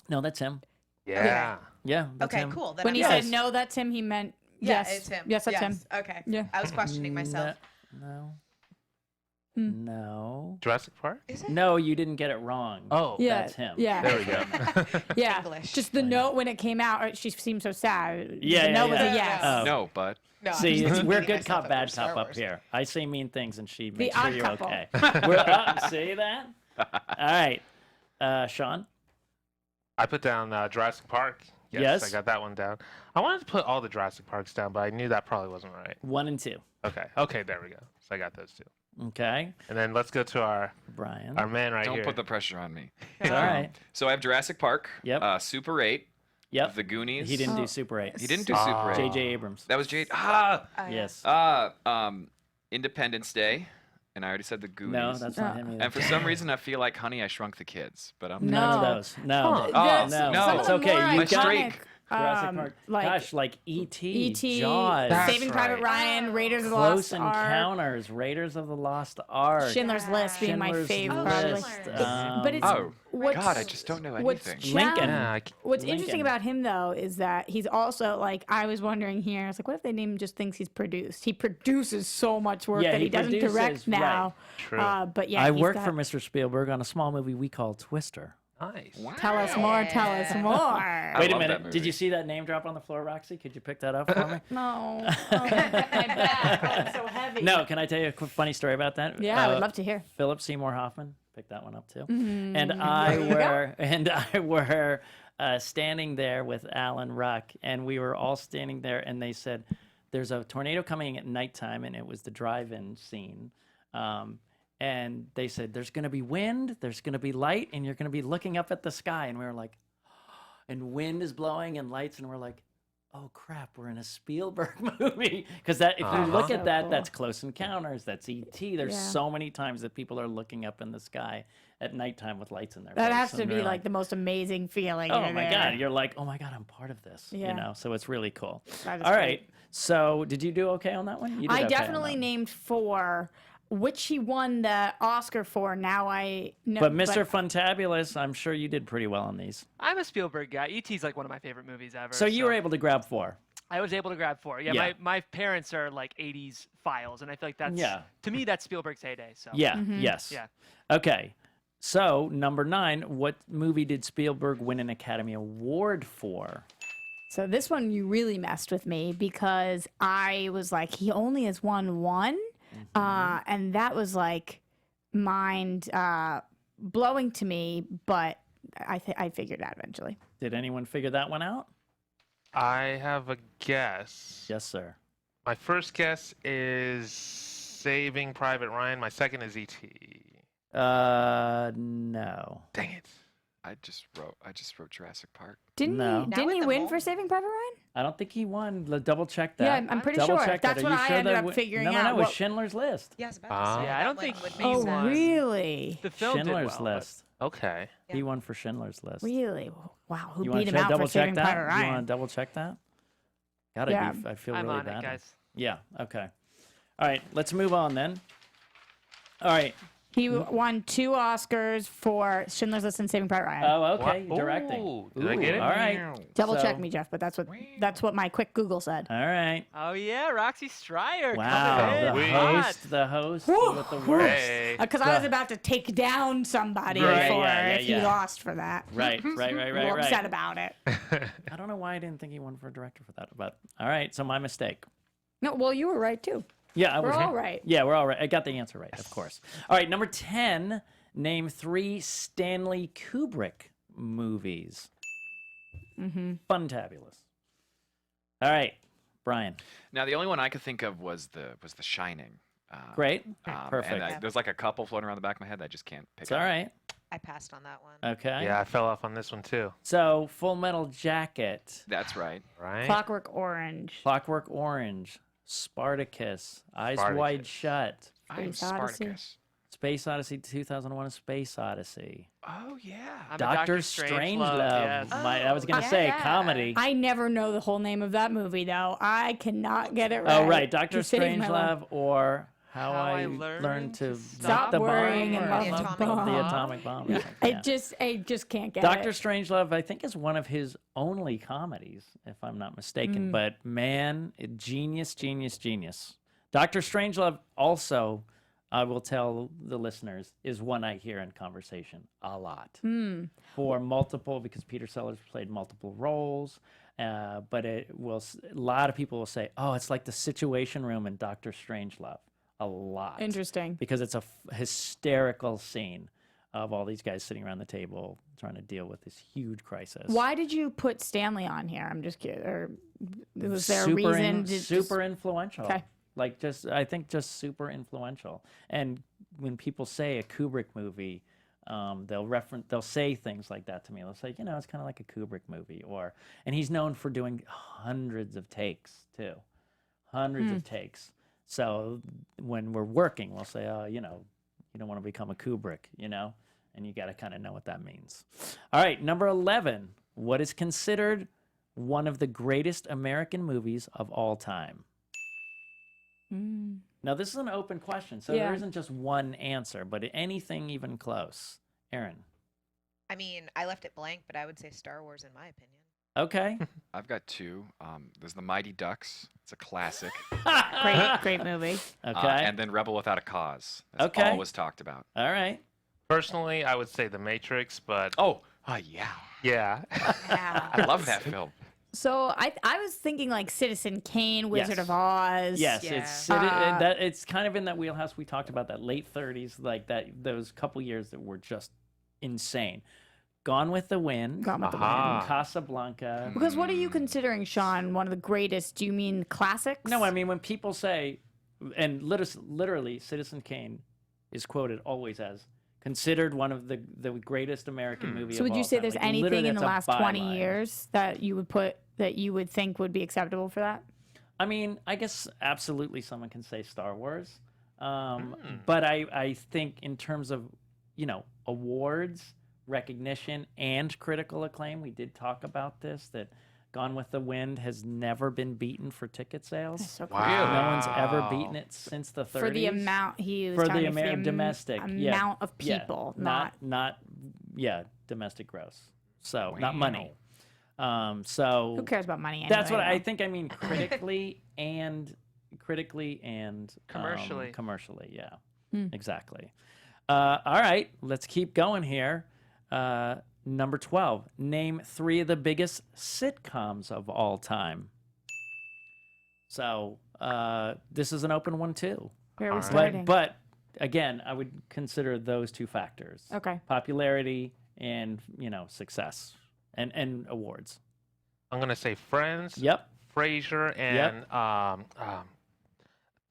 A: No, that's him.
E: Yeah.
A: Yeah, that's
G: Okay,
A: him.
G: cool. Then
C: When he
G: I'm
C: said
A: Yes.
C: no, that's him, he meant
G: yeah,
C: yes.
G: it's him.
C: Yes, that's him.
G: Okay.
C: Yeah.
G: I was questioning myself.
A: No.
C: Hmm.
A: No.
E: Jurassic Park?
G: Is it?
A: No, you didn't get it wrong.
E: Oh.
C: Yeah.
A: That's him.
C: Yeah.
E: There we go.
C: Yeah.
G: English.
C: Just the note when it came out, she seemed so sad.
A: Yeah,
C: The
A: yeah,
C: no was
A: yeah.
C: a yes.
A: Oh.
F: No, but
G: No,
A: See,
G: I'm just
A: we're
G: beating
A: good
G: myself
A: cop,
G: up
A: bad
G: for Star
A: cop up
G: Wars.
A: here. I say mean things, and she makes
C: Odd
A: sure you're
C: couple.
A: okay. We're up. See that? All right, Sean.
E: I put down Jurassic Park.
A: Yes.
E: I got that one down. I wanted to put all the Jurassic Parks down, but I knew that probably wasn't right.
A: 1 and 2.
E: Okay, there we go. So I got those two.
A: Okay,
E: And then let's go to our
A: Brian.
E: man right
F: don't
E: here.
F: put the pressure on me.
A: It's all right.
F: So I have Jurassic Park.
A: Yep.
F: Super 8.
A: Yep.
F: The Goonies.
A: He didn't do Super 8.
F: He didn't do
E: Ah.
F: Super 8.
A: J.J. Abrams.
F: That was Jade.
A: Yes.
F: Independence Day, and I already said the Goonies.
A: No, that's not him either.
F: And for some reason, I feel like Honey, I Shrunk the Kids, but I'm
A: None of
C: No.
A: those. No.
C: There's
A: no.
F: no.
A: It's
C: some of the
A: okay.
C: more
A: You
F: My
A: got
F: streak.
A: Jurassic Park. Gosh, like E.T.,
C: E.T.,
A: Jaws,
E: That's
C: Saving Private
E: right.
C: Ryan, Raiders of the
A: Close
C: Lost Ark,
A: Encounters, Raiders of the Lost Ark,
C: Schindler's List being my
A: Schindler's
C: favorite.
A: List,
C: Probably. But it's
F: Oh,
C: what's,
F: God, I just don't know
C: what's
F: anything.
A: Lincoln.
E: Yeah,
C: What's
A: Lincoln.
C: interesting about him though is that he's also like I was wondering here. I was like, what if they name just things he's produced? He produces so much work
A: Yeah,
C: that he doesn't
A: produces,
C: direct now.
E: True.
C: But yeah,
A: I
C: he's
A: worked
C: got-
A: for Mr. Spielberg on a small movie we call Twister.
E: Nice.
C: Tell us more. Tell us more.
F: I
A: Wait a
F: love that
A: minute. Did
F: movie.
A: you see that name drop on the floor, Roxy? Could you pick that up for me?
C: No, oh, my back. Oh, it's so heavy.
A: No, can I tell you a quick funny story about that?
C: Yeah, I would love to hear.
A: Philip Seymour Hoffman picked that one up too.
C: Mm-hmm.
A: And I were standing there with Alan Ruck, and we were all standing there, and they said, "There's a tornado coming at nighttime," and it was the drive-in scene. And they said, "There's going to be wind, there's going to be light, and you're going to be looking up at the sky." And we were like, and wind is blowing and lights, and we're like, oh crap, we're in a Spielberg movie. Because that, if you look at
C: So
A: that,
C: cool.
A: that's Close Encounters, that's E.T. There's
C: Yeah.
A: so many times that people are looking up in the sky at nighttime with lights in their
C: That
A: face,
C: has to
A: and
C: be
A: we're
C: like the most amazing feeling.
A: oh
C: You're
A: my
C: there.
A: god, you're like, oh my god, I'm part of this.
C: Yeah.
A: You know, so it's really cool.
C: That is
A: All
C: great.
A: right, so did you do okay on that one? You did
C: I
A: okay on
C: definitely
A: that one.
C: named 4, which he won the Oscar for. Now I know.
A: But Mr. Funtabulous, I'm sure you did pretty well on these.
D: I'm a Spielberg guy. E.T.'s like one of my favorite movies ever.
A: So you were able to grab 4.
D: I was able to grab 4. Yeah,
A: Yeah.
D: my parents are like 80s files, and I feel like that's
A: Yeah.
D: to me that's Spielberg's heyday. So
A: Yeah,
C: Mm-hmm.
A: yes.
D: Yeah.
A: Okay. So, number 9, what movie did Spielberg win an Academy Award for?
C: So this one you really messed with me because I was like, he only has won one, and that was like mind blowing to me. But I figured it out eventually.
A: Did anyone figure that one out?
E: I have a guess.
A: Yes, sir.
E: My first guess is Saving Private Ryan. My second is E.T.
A: No.
E: Dang it.
F: I just wrote Jurassic Park.
C: Didn't
A: No.
C: he?
G: Now
C: Didn't
G: with
C: he
G: the
C: win
G: mole?
C: for Saving Private Ryan?
A: I don't think he won. Double check that.
C: Yeah, I'm pretty
A: Double
C: sure.
A: check that.
C: That's
A: Are
C: what
A: you
C: I
A: sure
C: ended
A: that
C: up
A: wi-
C: figuring
A: no,
C: out.
A: No, it was
C: What-
A: Schindler's List.
G: Yeah, I was about
E: Ah.
G: to say.
D: Yeah, I
G: that
D: don't
G: one
D: think
G: would
D: he
G: make
C: Oh,
G: sense.
C: really?
D: the film
A: Schindler's
D: did well, but-
A: List.
E: Okay.
A: He won for Schindler's List.
C: Really? Wow. Who
A: You
C: beat
A: want
C: him
A: to
C: out
A: double
C: for
A: check
C: Saving
A: that?
C: Private
A: You
C: Ryan?
A: want to double check that? Gotta
C: Yeah.
A: be. I feel
D: I'm
A: really
D: on
A: bad.
D: it, guys.
A: Yeah. Okay. All right. Let's move on then. All right.
C: He won 2 Oscars for Schindler's List and Saving Private Ryan.
A: Oh, okay.
E: What?
A: Directing.
E: Ooh, did I get it?
A: All right.
C: Double check
A: so-
C: me, Jeff, but that's what my quick Google said.
A: All right.
D: Oh yeah, Roxy Striar.
A: Wow.
D: coming in.
E: We-
D: Hot.
A: The host with the worst.
E: Hey.
C: Because I was about to take down somebody
A: Right,
C: before
A: yeah,
C: if he
A: yeah.
C: lost for that.
A: Right.
C: We're upset about it.
A: I don't know why I didn't think he won for a director for that, but all right. So my mistake.
C: No, well, you were right too.
A: Yeah, I
C: We're
A: was
C: all right.
A: Yeah, we're all right. I got the answer right, of course. All right, number 10. Name 3 Stanley Kubrick movies. Funtabulous. All right, Brian.
F: Now the only one I could think of was the Shining.
A: Great.
F: And
A: Perfect.
F: there's like a couple floating around the back of my head that I just can't pick
A: It's
F: up.
A: all right.
G: I passed on that one.
A: Okay.
E: Yeah, I fell off on this one too.
A: So, Full Metal Jacket,
F: That's right.
E: Right?
C: Clockwork Orange.
A: Clockwork Orange, Spartacus, Eyes
E: Spartacus.
A: Wide Shut,
F: I am
C: Space Odyssey.
F: Spartacus.
A: Space Odyssey, 2001: A Space Odyssey.
F: Oh yeah.
D: I'm a
A: Doctor
D: Strangelove,
A: Strangelove.
D: yes.
A: I was gonna say
G: yeah.
A: comedy.
C: I never know the whole name of that movie though. I cannot get it right.
A: Oh right, Doctor
C: Just saved my life.
A: Strangelove or How I
D: Learned
A: Learned to
C: Stop
A: Knock the
C: Worrying
A: Bomb
C: and
A: or
C: Love
G: the
C: the Bomb.
A: the atomic bomb. or something,
C: I just can't get
A: Doctor
C: it.
A: Strangelove, I think, is one of his only comedies, if I'm not mistaken. But man, genius, genius, genius. Doctor Strangelove also, I will tell the listeners, is one I hear in conversation a lot. For multiple, because Peter Sellers played multiple roles. But a lot of people will say, oh, it's like the Situation Room in Doctor Strangelove. A lot.
C: Interesting.
A: Because it's a hysterical scene of all these guys sitting around the table trying to deal with this huge crisis.
C: Why did you put Stanley on here? I'm just kidding. Or was there a
A: Super
C: reason?
A: super influential.
C: Okay.
A: Like I think just super influential. And when people say a Kubrick movie, they'll say things like that to me. They'll say, it's kind of like a Kubrick movie, and he's known for doing hundreds of takes too, hundreds of takes. So when we're working, we'll say, oh, you don't want to become a Kubrick, and you got to kind of know what that means. All right, number 11. What is considered one of the greatest American movies of all time? Now, this is an open question, so there isn't just one answer, but anything even close. Aaron.
G: I mean, I left it blank, but I would say Star Wars in my opinion.
A: Okay.
F: I've got two. There's The Mighty Ducks. It's a classic.
C: Great movie.
A: Okay.
F: And then Rebel Without a Cause. That's
A: Okay.
F: always talked about.
A: All right.
E: Personally, I would say The Matrix, but
F: Yeah.
E: yeah.
C: Yeah.
F: I love that film.
C: So I was thinking like Citizen Kane, Wizard
A: Yes.
C: of Oz.
A: Yes,
G: Yeah.
A: it's kind of in that wheelhouse we talked about, that late 30s, like those couple years that were just insane. Gone with the Wind,
C: Gone with the
E: Aha.
C: Wind.
A: Casablanca.
C: Because what are you considering, Sean, one of the greatest? Do you mean classics?
A: No, I mean when people say, and literally Citizen Kane is quoted always as considered one of the greatest American movies.
C: So would you say there's
A: like,
C: anything
A: literally
C: in the
A: that's
C: last
A: a
C: 20
A: byline.
C: years that you would think would be acceptable for that?
A: I mean, I guess absolutely someone can say Star Wars. But I think in terms of, awards, recognition, and critical acclaim, we did talk about this, that Gone with the Wind has never been beaten for ticket sales.
C: So
E: Wow.
A: No one's ever beaten it since the 30s.
C: For the amount he was
A: For
C: telling
A: the
C: me,
A: domestic
C: amount of people, not
A: domestic gross. So not money. So
C: who cares about money anyway?
A: that's what I
C: though?
A: think. I mean, critically and
D: Commercially.
A: commercially, yeah, exactly. All right, let's keep going here. Number 12. Name 3 of the biggest sitcoms of all time. So this is an open one too.
C: Where are we
E: Alright.
C: starting?
A: But again, I would consider those 2 factors:
C: Okay.
A: popularity and success and awards.
E: I'm gonna say Friends,
A: Yep.
E: Frasier, and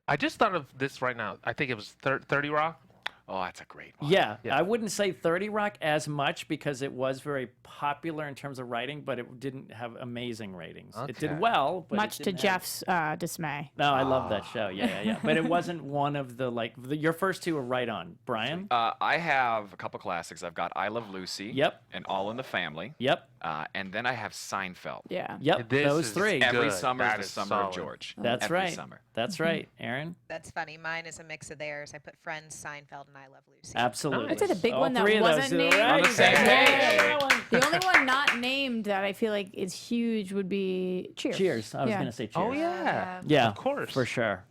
E: I just thought of this right now. I think it was 30 Rock.
F: Oh, that's a great one.
A: Yeah,
E: Yeah.
A: I wouldn't say 30 Rock as much because it was very popular in terms of writing, but it didn't have amazing ratings. It did
E: Okay.
A: well, but
C: Much
A: it
C: to
A: didn't have-
C: Jeff's dismay.
A: No, I love that show. Yeah. But it wasn't one of the your first 2 were right on. Brian?
F: I have a couple classics. I've got I Love Lucy.
A: Yep.
F: And All in the Family.
A: Yep.
F: And then I have Seinfeld.
C: Yeah.
A: Yep.
E: This
A: Those
E: is
A: 3.
E: good.
F: Every summer
E: That
F: is
E: is
F: the summer
E: solid.
F: of George.
A: That's
F: Every
A: right.
F: summer.
A: That's right. Aaron?
G: That's funny. Mine is a mix of theirs. I put Friends, Seinfeld, and I Love Lucy.
A: Absolutely.
C: I'd say the big
A: All
C: one that
A: 3 of those
C: wasn't
A: are
C: named.
A: right.
E: On the same
A: Yeah.
E: page.
C: The only one not named that I feel like is huge would be Cheers.
A: Cheers. I was
C: Yeah.
A: going to say cheers.
E: Oh yeah.
A: Yeah,
E: Of course.
A: for sure.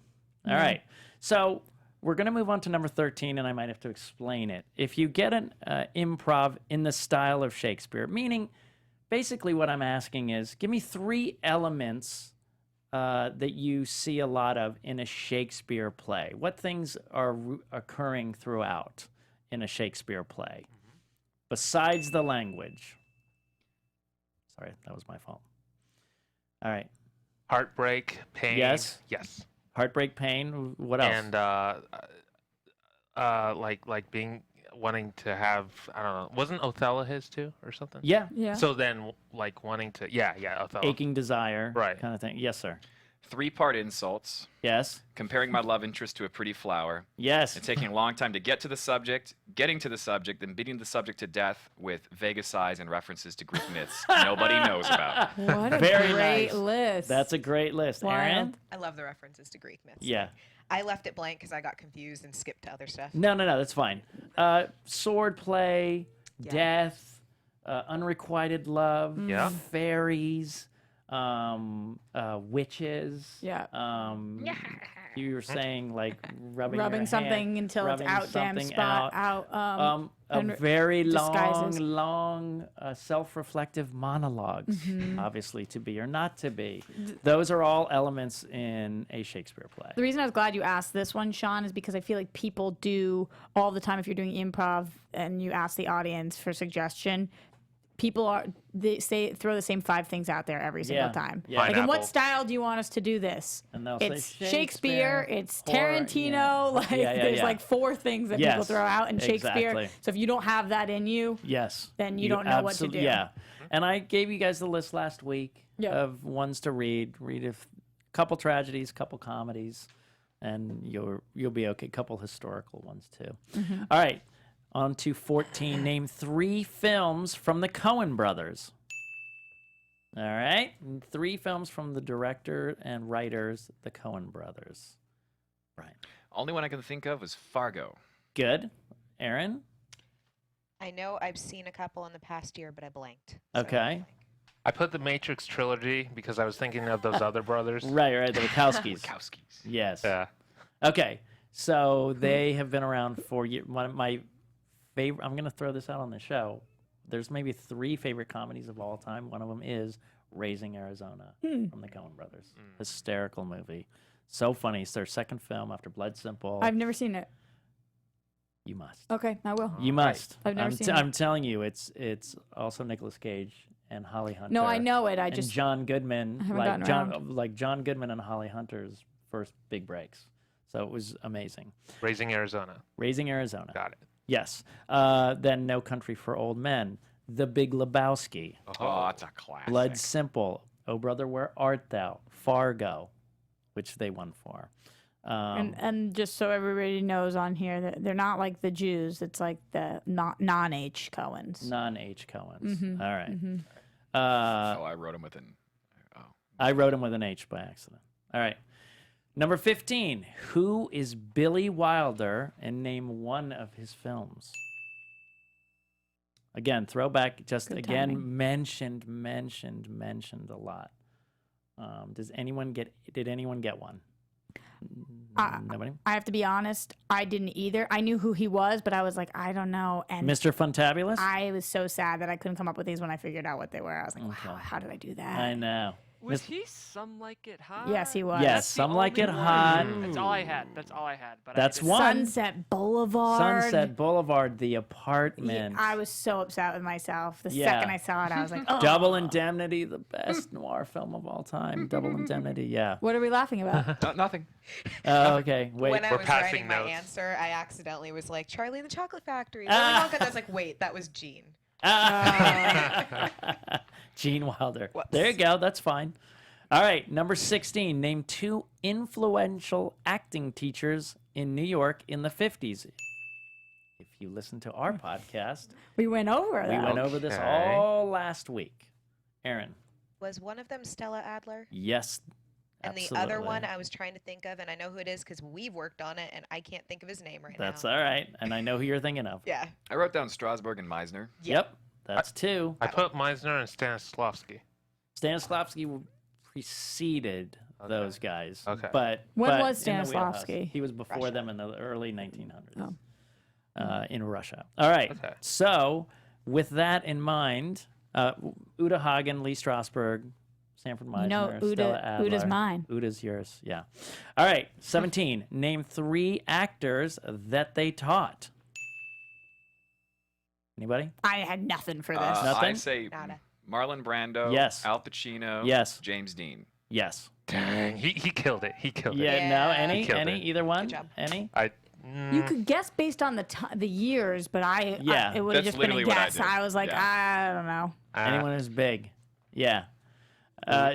A: All right. So we're going to move on to number 13, and I might have to explain it. If you get an improv in the style of Shakespeare, meaning basically what I'm asking is give me 3 elements that you see a lot of in a Shakespeare play. What things are occurring throughout in a Shakespeare play besides the language? Sorry, that was my fault. All right.
E: Heartbreak, pain.
A: Yes.
E: Yes.
A: Heartbreak, pain. What else?
E: And like being wanting to have, I don't know, wasn't Othello his too or something?
A: Yeah.
C: Yeah.
E: So then like wanting to Othello.
A: Aching desire.
E: Right.
A: Kind of thing. Yes, sir.
F: 3-part insults,
A: Yes.
F: comparing my love interest to a pretty flower,
A: Yes.
F: and taking a long time to get to the subject, getting to the subject, then beating the subject to death with Vegas sighs and references to Greek myths nobody knows about.
C: What a
A: Very
C: great
A: nice.
C: list.
A: That's a great list. Aaron?
C: Wild.
G: I love the references to Greek myths.
A: Yeah.
G: I left it blank because I got confused and skipped to other stuff.
A: No, that's fine. Sword play,
G: Yeah.
A: death, unrequited love,
E: Yeah.
A: fairies, witches.
C: Yeah.
A: You were saying like rubbing your
C: something
A: hand,
C: until it's
A: rubbing
C: out, damn
A: something
C: spot, out.
A: a
C: and
A: very
C: disguises.
A: long, self-reflective monologues,
C: Mm-hmm.
A: obviously to be or not to be. Those are all elements in a Shakespeare play.
C: The reason I was glad you asked this one, Sean, is because I feel like people do all the time if you're doing improv and you ask the audience for suggestion. People throw the same 5 things out there every single
A: Yeah,
C: time.
A: yeah.
C: Like, in what
E: Pineapple.
C: style do you want us to do this?
A: And they'll
C: It's
A: say
C: Shakespeare, it's
A: horror,
C: Tarantino.
A: yeah.
C: Like
A: Yeah,
C: there's
A: yeah.
C: like 4 things that people
A: Yes,
C: throw out in Shakespeare.
A: exactly.
C: So if you don't have that in you,
A: Yes.
C: then you don't know what to
A: absol-
C: do.
A: Yeah. And I gave you guys the list last week
C: Yeah.
A: of ones to read. Read a couple tragedies, couple comedies, and you'll be okay. Couple historical ones too.
C: Mm-hmm.
A: All right. On to 14. Name 3 films from the Coen brothers. All right. 3 films from the director and writers, the Coen brothers. Right.
F: Only one I can think of is Fargo.
A: Good. Aaron?
G: I know I've seen a couple in the past year, but I blanked. So
A: Okay.
E: I put the Matrix trilogy because I was thinking of those other brothers.
A: Right. The Wachowskis.
F: Wachowskis.
A: Yes.
E: Yeah.
A: Okay, so they have been around for years. One of my favorite. I'm going to throw this out on the show. There's maybe 3 favorite comedies of all time. One of them is Raising Arizona from the Coen Brothers. Hysterical movie, so funny. It's their second film after Blood Simple.
C: I've never seen it.
A: You must.
C: Okay, I will.
A: You must.
C: I've never seen it.
A: I'm telling you, it's also Nicolas Cage and Holly Hunter.
C: No, I know it. I
A: and
C: just
A: John Goodman,
C: haven't
A: like
C: gotten
A: John Goodman and Holly Hunter's first big breaks. So it was amazing.
E: Raising Arizona.
A: Raising Arizona.
E: Got it.
A: Yes. Then No Country for Old Men, The Big Lebowski,
F: Oh, that's a classic.
A: Blood Simple, Oh Brother Where Art Thou, Fargo, which they won for.
C: and just so everybody knows on here that they're not like the Jews. It's like the non-H Coens.
A: Non-H Coens.
C: Mm-hmm.
A: All right.
F: I wrote him with an. Oh.
A: I wrote him with an H by accident. All right. Number 15. Who is Billy Wilder, and name one of his films? Again, throwback. Just
C: Good
A: again
C: timing.
A: mentioned a lot. Did anyone get one? Nobody.
C: I have to be honest. I didn't either. I knew who he was, but I was like, I don't know. And
A: Mr. Funtabulous.
C: I was so sad that I couldn't come up with these when I figured out what they were. I was like,
A: Okay.
C: wow, how did I do that?
A: I know.
D: Was he Some Like It Hot?
C: Yes, he was.
A: Yes,
D: That's the
A: Some Like
D: only
A: It
D: one.
A: Hot.
D: That's all I had. That's all I had. But
A: That's
D: I didn't-
A: one.
C: Sunset Boulevard.
A: Sunset Boulevard, The
C: Yeah,
A: Apartment.
C: I was so upset with myself. The
A: Yeah.
C: second I saw it, I was like, oh.
A: Double Indemnity, the best noir film of all time. Double Indemnity, yeah.
C: What are we laughing about?
F: Nothing.
A: Oh, okay, wait.
G: When I
E: We're
G: was
E: passing
G: writing my
E: notes.
G: answer, I accidentally was like, Charlie and the Chocolate Factory. Willy Wonka, and I was like, wait, that was Gene.
A: Gene Wilder.
G: Whoops.
A: There you go. That's fine. All right, number 16. Name 2 influential acting teachers in New York in the 50s. If you listen to our podcast,
C: We went over
A: we
C: that.
A: went over this
E: Okay.
A: all last week. Aaron.
G: Was one of them Stella Adler?
A: Yes.
G: And the other
A: absolutely.
G: one I was trying to think of, and I know who it is because we've worked on it, and I can't think of his name right
A: That's
G: now.
A: all right. And I know who you're thinking of.
G: Yeah.
F: I wrote down Strasbourg and Meisner.
A: Yep. That's 2.
E: I put Meisner and Stanislavski.
A: Stanislavski preceded those guys.
E: Okay.
A: But
C: When
A: but
C: was
A: in the wheelhouse.
C: Stanislavski?
A: He was before
G: Russia.
A: them in the early 1900s.
C: Oh.
A: In Russia. All right.
E: Okay.
A: So with that in mind, Uta Hagen, Lee Strasberg, Sanford Meisner,
C: You know,
A: Stella Adler.
C: Uda's mine.
A: Uda's yours. Yeah. All right. 17. Name 3 actors that they taught. Anybody?
C: I had nothing for this.
A: Nothing?
F: I say
G: Nada.
F: Marlon Brando.
A: Yes.
F: Al Pacino.
A: Yes.
F: James Dean.
A: Yes.
E: Dang, he killed it. He killed
A: Yeah.
E: it.
A: No.
G: Yeah.
A: Any?
E: Killed
A: Any?
E: it.
A: Either one?
G: Good job.
A: Any?
C: You could guess based on the years, but
A: Yeah,
C: it would have
F: that's
C: just been a
F: literally what I
C: guess.
F: did.
C: I was like,
F: Yeah.
C: I don't know.
A: Anyone who's big. Yeah.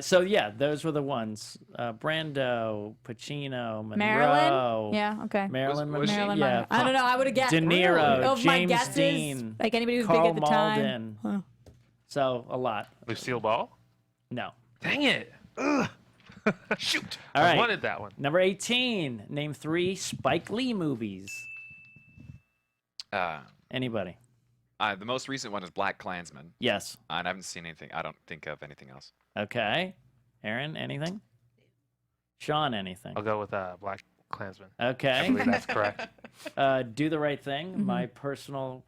A: So yeah, those were the ones. Brando, Pacino, Monroe.
C: Marilyn? Yeah, okay.
A: Marilyn
F: Was she-
A: Monroe.
C: Marilyn
A: Yeah.
C: Monroe. I don't know. I would have guessed.
A: De Niro,
C: Of my
A: James
C: guesses,
A: Dean,
C: like anybody who's
A: Karl
C: big at the
A: Malden.
C: time.
A: So a lot.
E: Lucille Ball?
A: No.
E: Dang it. Ugh. Shoot.
A: All
E: I
A: right.
E: wanted that one.
A: Number 18. Name 3 Spike Lee movies. Anybody?
F: The most recent one is Black Klansman.
A: Yes.
F: And I haven't seen anything. I don't think of anything else.
A: Okay. Aaron, anything? Sean, anything?
E: I'll go with Black Klansman. I
A: Okay.
E: believe that's correct.
A: Do the Right Thing. My personal,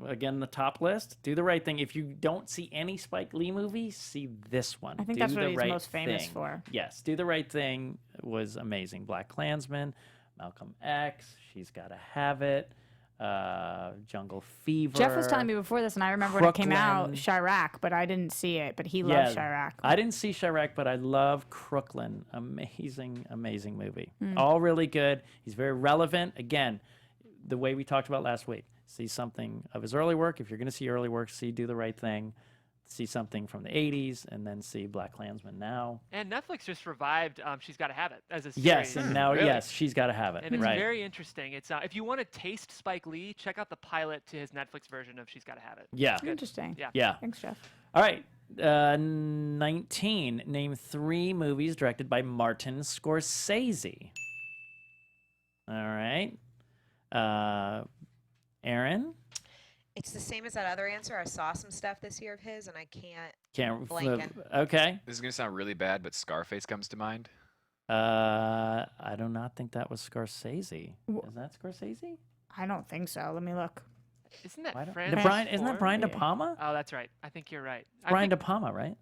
A: again, the top list. Do the Right Thing. If you don't see any Spike Lee movies, see this one.
C: I think
A: Do
C: that's what
A: the
C: he's
A: Right
C: most famous
A: Thing.
C: for.
A: Yes. Do the Right Thing was amazing. Black Klansman, Malcolm X, She's Gotta Have It, Jungle Fever.
C: Jeff was telling me before this, and I remember when it came out,
A: Crooklyn.
C: Chirac, but I didn't see it. But he loves Chirac.
A: I didn't see Chirac, but I love Crooklyn. Amazing, amazing movie.
C: Hmm.
A: All really good. He's very relevant. Again, the way we talked about last week. See something of his early work. If you're going to see early work, see Do the Right Thing. See something from the 80s, and then see Black Klansman now.
D: And Netflix just revived She's Gotta Have It as a series.
A: Yes, and now,
F: Really?
A: yes, She's Gotta Have It.
D: And it's
A: right.
D: very interesting. It's if you want to taste Spike Lee, check out the pilot to his Netflix version of She's Gotta Have It.
A: Yeah.
C: Interesting.
D: Yeah.
A: Yeah.
C: Thanks, Jeff.
A: All right. 19. Name 3 movies directed by Martin Scorsese. All right. Aaron?
G: It's the same as that other answer. I saw some stuff this year of his, and I can't.
A: Can't.
G: Blanking.
A: Okay.
F: This is gonna sound really bad, but Scarface comes to mind.
A: I do not think that was Scorsese. Is that Scorsese?
C: I don't think so. Let me look.
D: Isn't that
A: Why don't-
D: Francis
A: Brian, isn't that
D: Ford?
A: Brian
C: Yeah.
A: De Palma?
D: Oh, that's right. I think you're right.
A: Brian De Palma, right?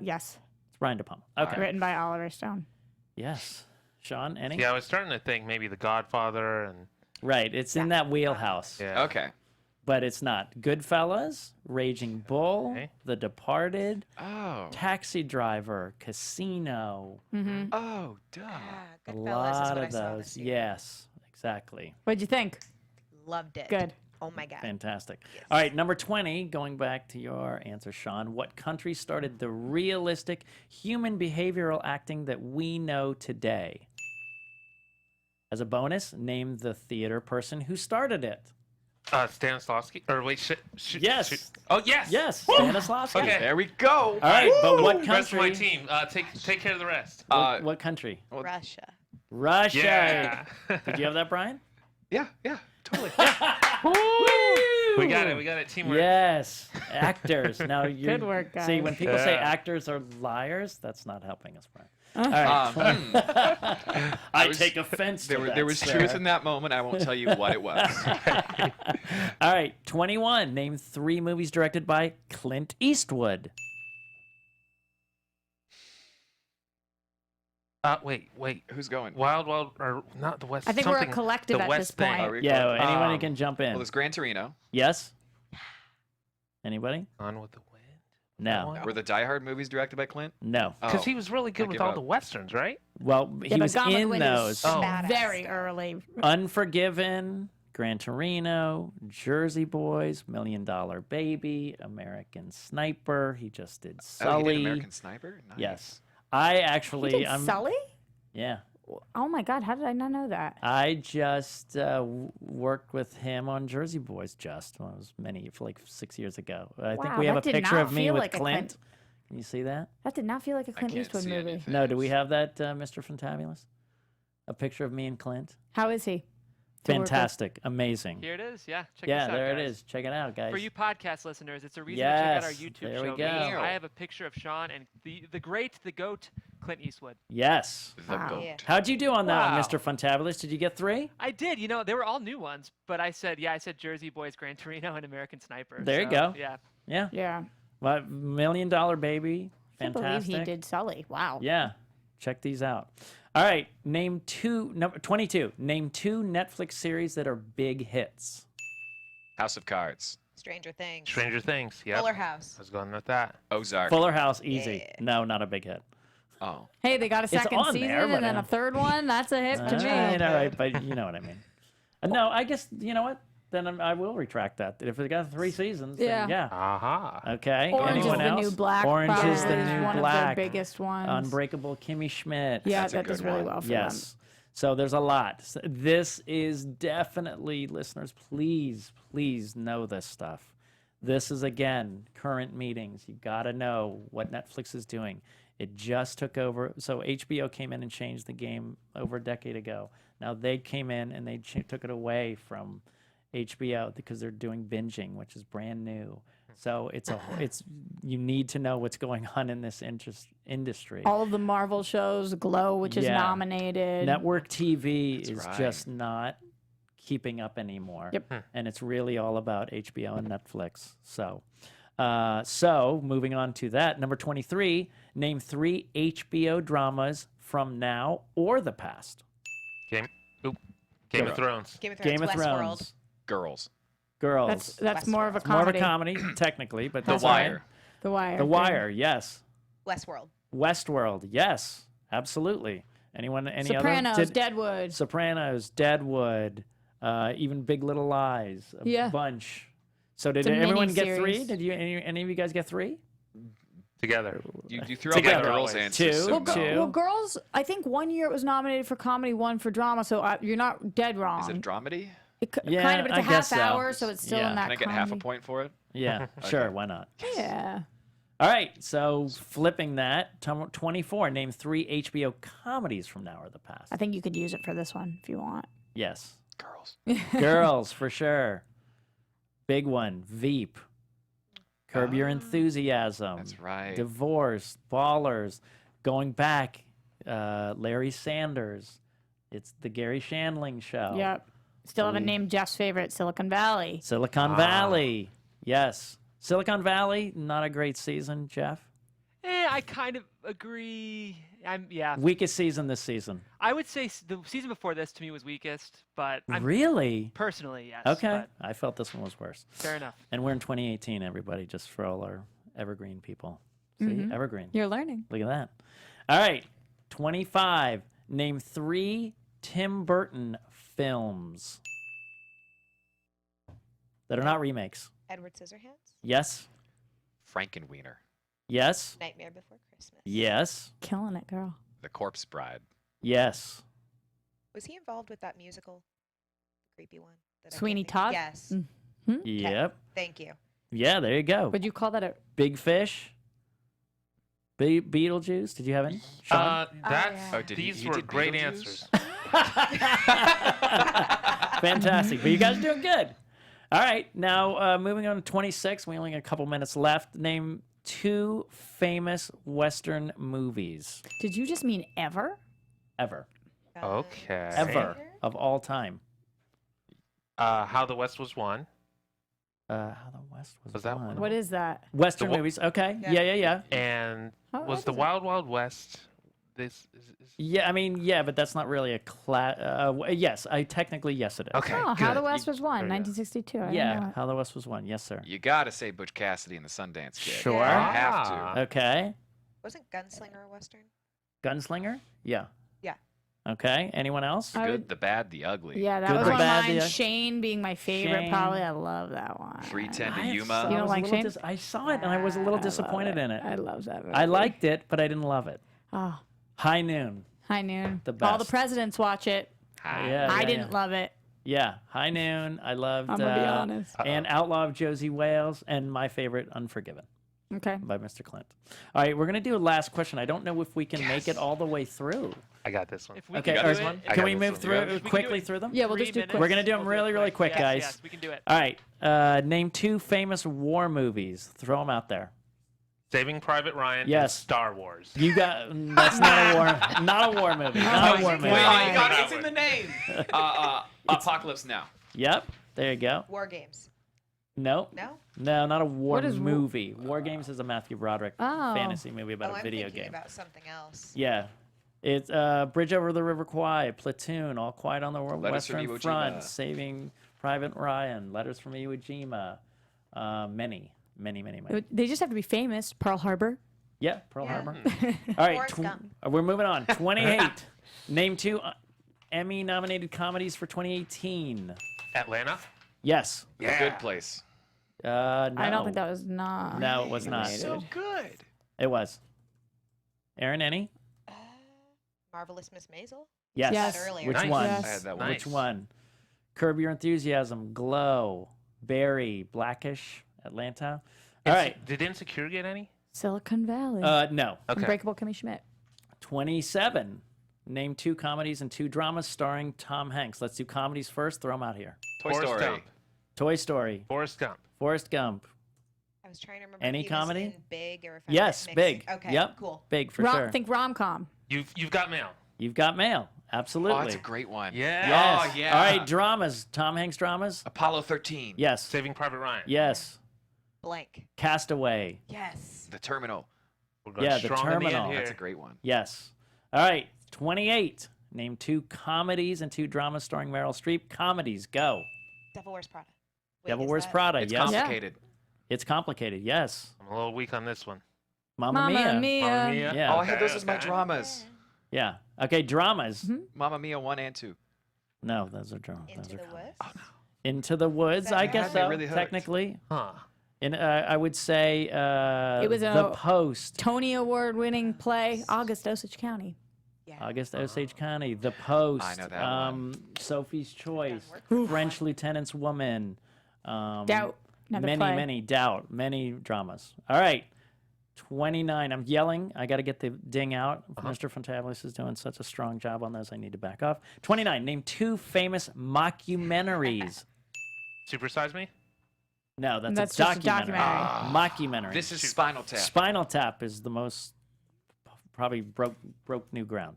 C: Yes.
A: It's Brian De Palma. Okay.
C: Written by Oliver Stone.
A: Yes. Sean, any?
E: Yeah, I was starting to think maybe The Godfather and
A: Right. It's in that wheelhouse.
E: yeah.
F: Okay.
A: But it's not. Goodfellas, Raging Bull,
E: Okay.
A: The Departed,
F: Oh.
A: Taxi Driver, Casino.
F: Oh, duh.
G: Ah,
A: A
G: Goodfellas is
A: lot
G: what I
A: of
G: saw
A: those.
G: this year.
A: Yes, exactly.
C: What'd you think?
G: Loved it.
C: Good.
G: Oh my god.
A: Fantastic. All right, number 20, going back to your answer, Sean. What country started the realistic human behavioral acting that we know today? As a bonus, name the theater person who started it.
E: Stanislavski. Or wait,
A: Yes.
E: Oh, yes.
A: Yes, Stanislavski.
E: Okay.
F: There we go.
A: All right, but what
E: Rest of my
A: country?
E: team. Take care of the rest.
A: What country?
G: Russia.
A: Russia.
E: Yeah.
A: Did you have that, Brian?
F: Yeah, totally.
E: We got it. We got it. Teamwork.
A: Yes, actors. Now you
C: Good work, guys.
A: See, when people say
E: Yeah.
A: actors are liars, that's not helping us, Brian.
C: Uh.
A: All right. I
F: was-
A: take offense to that.
F: There was
A: sir.
F: truth in that moment. I won't tell you what it was.
A: All right, 21. Name 3 movies directed by Clint Eastwood.
E: Wait.
F: Who's going?
E: Wild, or not the West.
C: I think we're a
E: something-
C: collective
E: the
C: at
E: West
C: this
E: thing.
C: point.
F: Are we
A: Yeah,
F: going?
A: anyone who can jump in.
F: Well, there's Gran Torino.
A: Yes? Anybody?
E: On with the Wind.
A: No.
F: Were the Die Hard movies directed by Clint?
A: No.
E: Because
F: Oh,
E: he was really good
F: I
E: with
F: give
E: all
F: up.
E: the westerns, right?
A: Well, he
C: Yeah, but
A: was
C: Gone with the
A: in
C: Wind
A: those.
C: is
E: Oh.
G: Badass
C: very
G: stuff.
C: early.
A: Unforgiven, Gran Torino, Jersey Boys, $1 Million Baby, American Sniper. He just did
F: Oh,
A: Sully.
F: he did American Sniper? Nice.
A: Yes. I
C: He
A: actually,
C: did Sully?
A: yeah.
C: Oh my God, how did I not know that?
A: I just worked with him on Jersey Boys well, it was like 6 years ago. I think
C: Wow,
A: we have a
C: that did
A: picture
C: not
A: of me
C: feel
A: with
C: like a
A: Clint.
C: Clint.
A: Can you see that?
C: That did not feel like a
F: I
C: Clint
F: can't
C: Eastwood
F: see
C: movie.
F: anything.
A: No, do we have that, Mr. Fantabulous? A picture of me and Clint?
C: How is he? to work with?
A: Fantastic. Amazing.
D: Here it is. Yeah. Check
A: Yeah,
D: this out,
A: there it
D: guys.
A: is. Check it out, guys.
D: For you podcast listeners, it's a reason to check out our
A: Yes,
D: YouTube
A: there we
D: show.
A: go.
D: because I have a picture of Sean and the great, the GOAT, Clint Eastwood.
A: Yes.
F: The
C: Wow.
F: goat.
G: Yeah.
A: How'd you do on that one,
E: Wow.
A: Mr. Fantabulous? Did you get 3?
D: I did. You know, they were all new ones, but I said Jersey Boys, Gran Torino, and American Sniper.
A: There you
D: so,
A: go.
D: Yeah.
A: Yeah.
C: Yeah.
A: Well, $1 Million Baby.
C: I can't
A: Fantastic.
C: believe he did Sully. Wow.
A: Yeah. Check these out. All right. Number 22. Name 2 Netflix series that are big hits.
F: House of Cards.
G: Stranger Things.
E: Stranger Things. Yeah.
G: Fuller House.
E: I was going with that.
F: Ozark.
A: Fuller House, easy.
G: Yeah.
A: No, not a big hit.
F: Oh.
C: Hey, they got a second
A: on
C: season
A: there, but,
C: and then a third one. That's a hit to me.
A: All right, but you know what I mean. No, I guess, you know what? then I will retract that. If it got 3 seasons,
C: Yeah.
A: then yeah.
E: Aha.
A: Okay.
C: Orange
A: Anyone
C: is the
A: else?
C: New Black.
A: Orange is
C: probably
A: the New
C: one
A: Black.
C: of their biggest ones.
A: Unbreakable Kimmy Schmidt.
C: Yeah,
F: That's a
C: that does
F: good
C: really
F: one.
C: well for
A: Yes. So there's a lot. This is definitely, listeners, please know this stuff. This is, again, current meetings. You got to know what Netflix is doing. It just took over. So HBO came in and changed the game over a decade ago. Now they came in and they took it away from HBO because they're doing binging, which is brand new. So it's you need to know what's going on in this industry.
C: All of the Marvel shows, Glow, which is
A: Yeah.
C: nominated.
A: Network TV
F: That's
A: is
F: right.
A: just not keeping up anymore.
C: Yep.
A: And it's really all about HBO and Netflix. So, moving on to that, number 23, name 3 HBO dramas from now or the past.
E: Game of Thrones.
G: Game of Thrones.
A: Game of
G: Westworld.
A: Thrones.
F: Girls.
A: Girls.
C: That's more of a
G: Westworld.
A: More of
C: comedy.
A: a comedy, technically, but
F: The
A: that's fine.
F: Wire.
C: The Wire.
A: The Wire, yes.
G: Westworld.
A: Westworld, yes. Absolutely. Any
C: Sopranos,
A: other?
C: Deadwood.
A: Sopranos, Deadwood, even Big Little Lies, a
C: Yeah.
A: bunch. So did
C: It's a
A: everyone get 3?
C: mini-series.
A: Did any of you guys get 3?
E: Together.
F: You threw out my
A: Together
F: girls'
E: always.
F: answers.
A: Two.
F: So
A: Well,
F: no.
C: Well, girls, I think one year it was nominated for comedy, one for drama, so you're not dead wrong.
F: Is it a dramedy?
A: Yeah,
C: kind of, but it's a
A: I guess
C: half
A: so.
C: hour, so it's still
A: Yeah.
C: in that
F: Can I get half a point for it?
A: Yeah, sure. Why not?
C: Yeah.
A: All right. So flipping that, 24. Name 3 HBO comedies from now or the past.
C: I think you could use it for this one if you want.
A: Yes.
F: Girls.
A: Girls, for sure. Big one. Veep. Curb Your Enthusiasm.
F: That's right.
A: Divorce. Ballers. Going back. Larry Sanders. It's the Gary Shandling show.
C: Yep. Still haven't named Jeff's favorite, Silicon Valley.
A: Silicon Valley. Yes. Silicon Valley, not a great season, Jeff.
D: I kind of agree. Yeah.
A: Weakest season this season.
D: I would say the season before this to me was weakest, but I'm
A: Really?
D: personally, yes.
A: Okay.
D: but
A: I felt this one was worse.
D: Fair enough.
A: And we're in 2018, everybody, just for all our evergreen people. See, evergreen.
C: You're learning.
A: Look at that. All right. 25. Name 3 Tim Burton films that are not remakes.
G: Edward Scissorhands.
A: Yes.
F: Frankenweenie.
A: Yes.
G: Nightmare Before Christmas.
A: Yes.
C: Killing it, girl.
F: The Corpse Bride.
A: Yes.
G: Was he involved with that musical? The creepy one. That I
C: Sweeney
G: can't think-
C: Todd?
G: Yes.
A: Yep.
G: Thank you.
A: Yeah, there you go.
C: Would you call that a...
A: Big Fish. Beetlejuice. Did you have any? Sean?
C: yeah.
F: Oh, did he-
E: These
F: he
E: were
F: did
E: great
F: Beetlejuice?
E: answers.
A: Fantastic. But you guys are doing good. All right. Now, moving on to 26. We only got a couple minutes left. Name 2 famous Western movies
C: Did you just mean ever?
A: ever.
E: Okay.
A: Ever. Of all time.
E: How the West Was Won.
A: How the West was
E: that
A: won.
E: one?
C: What is that?
A: Western
E: The
A: movies. Okay.
G: Yeah.
A: Yeah.
E: And
C: Oh,
E: was
C: what
E: the
C: is it?
E: Wild Wild West. This is
A: Yeah, I mean, yeah, but that's not really a class. Yes, technically, yes, it is.
E: okay.
C: Oh,
E: good.
C: How the West Was Won,
E: There you go.
C: 1962. I didn't know
A: Yeah,
C: it.
A: How the West Was Won. Yes, sir.
F: You gotta say Butch Cassidy and the Sundance Kid.
A: Sure.
F: You have
E: Ah.
F: to.
A: Okay.
G: Wasn't Gunslinger a Western?
A: Gunslinger? Yeah.
G: Yeah.
A: Okay. Anyone else?
F: The
C: I
F: good,
C: would-
F: the bad, the ugly.
C: Yeah, that
A: Good,
C: was
A: the
C: one of
A: bad,
C: mine.
A: the-
C: Shane being my favorite,
A: Shane.
C: probably. I love that one.
F: 310 to
A: I
F: Yuma.
A: saw-
C: You
A: I
C: don't
A: was a
C: like
A: little
C: Shane?
A: I saw it and I was a little
C: I love
A: disappointed in it.
C: I love that movie.
A: I liked it, but I didn't love it.
C: Oh,
A: High Noon.
C: High Noon.
A: The
C: All the
A: best.
C: presidents watch it.
A: Yeah,
C: I
A: yeah,
C: didn't
A: yeah.
C: love it.
A: Yeah, High Noon. I loved.
C: I'm gonna be honest.
A: And Outlaw of Josie Wales, and my favorite, Unforgiven,
C: Okay.
A: by Mr. Clint. All right, we're gonna do a last question. I don't know if we can make it all the way through.
E: I got this one.
D: If we
A: Okay,
D: can
A: or
D: do it,
E: I
A: can
E: got
A: we
E: this
A: move
E: one.
A: through
F: We can
D: do
A: quickly
D: it.
A: through them?
C: Yeah, we'll
D: 3
C: just do
D: minutes,
C: quick.
A: We're gonna do them
D: we'll
A: really quick,
D: Yes,
A: guys.
D: Yes, we can do it.
A: All right, name 2 famous war movies. Throw them out there.
E: Saving Private Ryan. and
A: Yes.
E: Star Wars.
A: You got that's not a war, not a war movie. Not a war movie.
F: Wait,
C: Right.
F: you got it. It's in the name. Apocalypse Now.
A: Yep, there you go.
G: War Games.
A: Nope.
G: No?
A: No, not a war
C: What is war-
A: movie. War Games is a Matthew Broderick
C: Oh.
A: fantasy movie about
G: Oh,
A: a
G: I'm
A: video
G: thinking
A: game.
G: about something else.
A: Yeah. It's Bridge Over the River Kwai, Platoon, All Quiet on the
F: Letters from
A: Western
F: Iwo
A: Front,
F: Jima.
A: Saving Private Ryan, Letters from Iwo Jima, many.
C: They just have to be famous. Pearl Harbor.
A: Yeah, Pearl
G: Yeah.
A: Harbor. All right,
G: Forrest Gump.
A: we're moving on. 28. Name 2 Emmy-nominated comedies for 2018.
E: Atlanta.
A: Yes.
F: The Good Place.
A: No.
C: I don't think that was not.
A: No, it was not.
F: So good.
A: It was. Aaron, any?
G: Marvelous Miss Maisel.
A: Yes.
C: Yes.
G: That earlier.
A: Which
E: Nice.
A: one?
C: Yes.
F: I had that one.
A: Which one? Curb Your Enthusiasm, Glow, Barry, Blackish, Atlanta. All right.
E: Did Insecure get any?
C: Silicon Valley.
A: No.
E: Okay.
C: Unbreakable Kimmy Schmidt.
A: 27. Name 2 comedies and 2 dramas starring Tom Hanks. Let's do comedies first. Throw them out here.
F: Toy
E: Forrest
F: Story.
E: Gump.
A: Toy Story,
E: Forrest Gump.
A: Forrest Gump.
G: I was trying to remember.
A: Any
G: if he was
A: comedy?
G: in Big or if I
A: Yes,
G: was
A: Big.
G: mixing. Okay.
A: Yep.
G: Cool.
A: Big for sure.
C: Think rom-com.
E: You've got mail.
A: You've got mail. Absolutely.
F: Oh, that's a great one.
E: Yeah.
A: Yes.
F: Oh, yeah.
A: All right, dramas. Tom Hanks dramas.
F: Apollo 13.
A: Yes.
E: Saving Private Ryan.
A: Yes.
G: Blank.
A: Castaway.
G: Yes.
F: The Terminal.
E: We're going
A: Yeah, The
E: strong in the end
A: Terminal.
E: here.
F: That's a great one.
A: Yes. All right, 28. Name 2 comedies and 2 dramas starring Meryl Streep. Comedies, go.
G: Devil Wears Prada. Wait,
A: Devil
G: is
A: Wears
G: that-
A: Prada.
F: It's
A: yes.
F: complicated.
A: It's complicated. Yes.
E: I'm a little weak on this one.
A: Mamma Mia.
E: Mamma Mia.
A: Yeah.
F: Oh, I had those as my
E: okay.
F: dramas.
A: Yeah. Okay, dramas.
F: Mamma Mia 1 and 2.
A: No, those are dramas.
G: Into
A: Those are
G: the
A: comedies.
G: Woods.
A: Into the Woods, I
G: That
A: guess
F: had me
A: so,
F: really hooked.
A: technically.
E: Huh.
A: And I would say
C: It was
A: The
C: a-
A: Post.
C: Tony Award-winning play, August Osage County.
G: Yeah.
A: August Osage County. The Post.
F: I know that one.
A: Sophie's Choice.
G: work
A: French Lieutenant's Woman.
C: Doubt. Another
A: Many,
C: play.
A: many. Doubt. Many dramas. All right. 29. I'm yelling. I got to get the ding out. Mr. Fantabulous is doing such a strong job on those. I need to back off. 29. Name 2 famous mockumentaries.
E: Super Size Me?
A: No, that's
C: That's
A: a
C: just a
A: documentary.
C: documentary.
A: Mockumentary.
F: This is Spinal Tap.
A: Spinal Tap is the most probably broke new ground.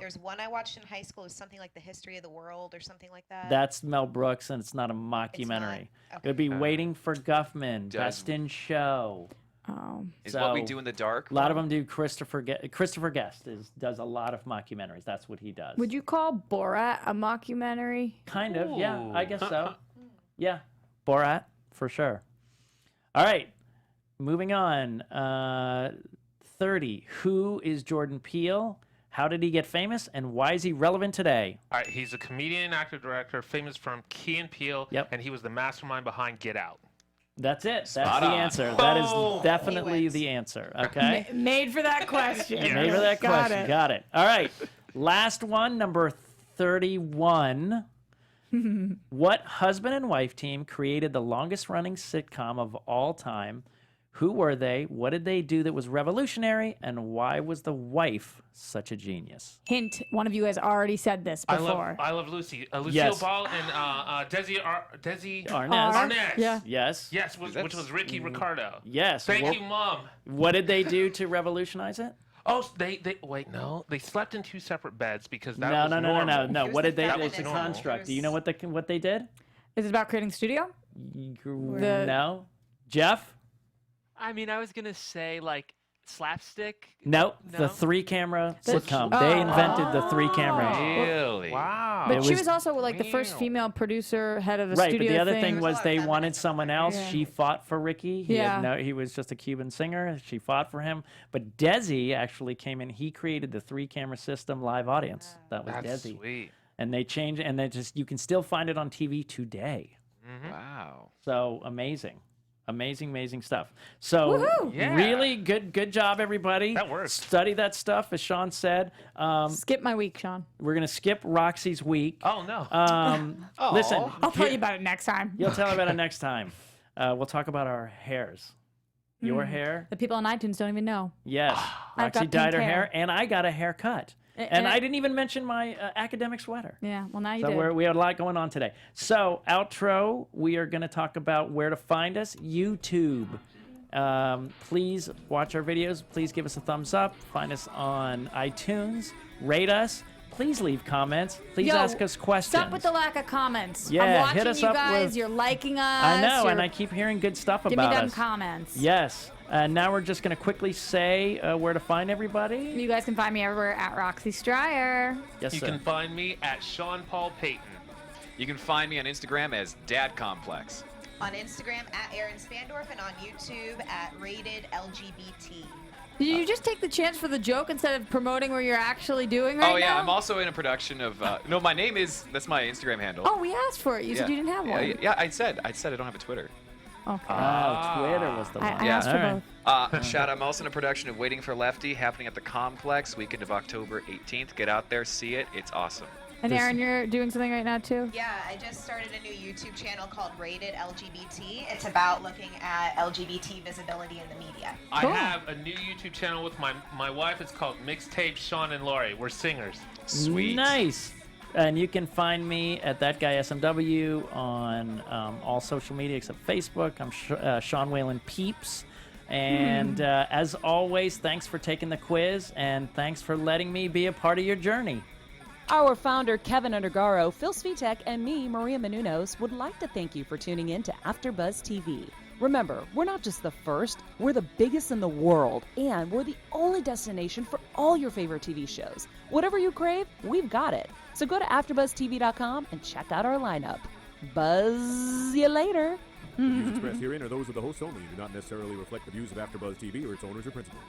G: There's one I watched in high school. It was something like the history of the world or something like that.
A: That's Mel Brooks, and it's not a mockumentary.
G: Okay.
A: It would be Waiting for Guffman, Best in Show.
C: Oh.
F: Is What We
A: So,
F: Do in the Dark.
A: A lot of them do. Christopher Guest does a lot of mockumentaries. That's what he does.
C: Would you call Borat a mockumentary?
A: Kind of, yeah.
E: Ooh.
A: I guess so. Yeah, Borat for sure. All right, moving on. 30. Who is Jordan Peele? How did he get famous, and why is he relevant today?
E: All right, he's a comedian, actor, director, famous from Key and Peele,
A: Yep.
E: and he was the mastermind behind Get Out.
A: That's it. That's
F: Spot
A: the
F: on.
A: answer. That
E: Oh.
A: is definitely
G: He wins.
A: the answer. Okay.
C: Made for that question.
A: Made for that
C: Got
A: question.
C: it.
A: Got it. All right. Last one, number 31. What husband and wife team created the longest running sitcom of all time? Who were they? What did they do that was revolutionary? And why was the wife such a genius?
C: Hint, one of you has already said this before.
E: I love Lucy. Lucille
A: Yes.
E: Ball and Desi
A: Arnaz.
E: Arnaz.
C: Yeah.
A: Yes.
E: Yes, which was Ricky Ricardo.
A: Yes.
E: Thank
A: What-
E: you, Mom.
A: What did they do to revolutionize it?
E: Oh, they wait, no. They slept in 2 separate beds because that
A: No,
E: was
A: no, no, no,
E: normal.
A: no, no.
G: It was
A: What
G: the
A: did they?
E: That was
A: It's a
E: normal.
A: construct. Do you know what they did?
C: Is it about creating studio?
A: No. Jeff?
D: I mean, I was gonna say like slapstick.
A: Nope.
D: No?
A: The 3-camera
C: That's-
A: sitcom. They invented the 3-camera.
F: Really?
E: Wow.
C: But
A: It
C: she
A: was-
C: was also like the first female producer, head of a
A: Right,
C: studio
A: but the other
C: thing.
A: thing
G: There's a
A: was
G: lot of
A: they
G: feminism
A: wanted
G: in
A: someone
G: there.
A: else.
C: Yeah.
A: She fought for Ricky. He was just a Cuban singer. She fought for him. But Desi actually came in. He created the 3-camera system live audience. That was
E: That's
A: Desi.
E: sweet.
A: And they changed, and they just you can still find it on TV today.
F: Wow.
A: So amazing. Amazing stuff. So
C: Woohoo!
E: Yeah.
A: really good job, everybody.
E: That worked.
A: Study that stuff, as Sean said.
C: Skip my week, Sean.
A: We're gonna skip Roxy's week.
E: Oh no.
A: Listen,
C: I'll tell you about it next time.
A: you'll tell about it next time. We'll talk about our hairs. Your hair,
C: The people on iTunes don't even know.
A: yes.
C: I've
A: Roxy
C: got
A: dyed
C: pink
A: her hair,
C: hair.
A: and I got a haircut. And I didn't even mention my academic sweater.
C: Yeah, well, now you
A: So
C: did.
A: we had a lot going on today. So outro, we are going to talk about where to find us. YouTube. Please watch our videos. Please give us a thumbs up. Find us on iTunes. Rate us. Please leave comments. Please
C: Yo,
A: ask us questions.
C: Stop with the lack of comments.
A: Yeah,
C: I'm watching
A: hit us
C: you
A: up
C: guys.
A: with-
C: You're liking us.
A: I know, and
C: you're-
A: I keep hearing good stuff
C: Give me
A: about
C: them
A: us.
C: comments.
A: Yes. Now we're just going to quickly say where to find everybody.
C: You guys can find me everywhere at Roxy Striar.
A: Yes,
E: You
A: sir.
E: can find me at Sean Paul Payton.
F: You can find me on Instagram as Dad Complex.
G: On Instagram at Aaron Spandorf and on YouTube at Rated LGBT.
C: Did you just take the chance for the joke instead of promoting what you're actually doing right now?
F: Oh yeah, I'm also in a production of. No, my name is. That's my Instagram handle.
C: Oh, we asked for it. You said you didn't have one.
F: Yeah, I said I don't have a Twitter.
C: Okay.
A: Twitter was the one.
C: I asked for both.
F: Shout out, I'm also in a production of Waiting for Lefty happening at the Complex weekend of October 18th. Get out there, see it. It's awesome.
C: And Aaron, you're doing something right now too?
G: Yeah, I just started a new YouTube channel called Rated LGBT. It's about looking at LGBT visibility in the media.
E: I have a new YouTube channel with my wife. It's called Mixtape Sean and Laurie. We're singers.
F: Sweet.
A: Nice. And you can find me at That Guy SMW on all social media except Facebook. I'm Sean Whalen Peeps. And as always, thanks for taking the quiz, and thanks for letting me be a part of your journey.
B: Our founder, Keven Undergaro, Phil Svitek, and me, Maria Menounos, would like to thank you for tuning in to AfterBuzz TV. Remember, we're not just the first, we're the biggest in the world, and we're the only destination for all your favorite TV shows. Whatever you crave, we've got it. So go to AfterBuzzTV.com and check out our lineup. Buzz you later.
H: The views expressed herein are those of the hosts only and do not necessarily reflect the views of AfterBuzz TV or its owners or principals.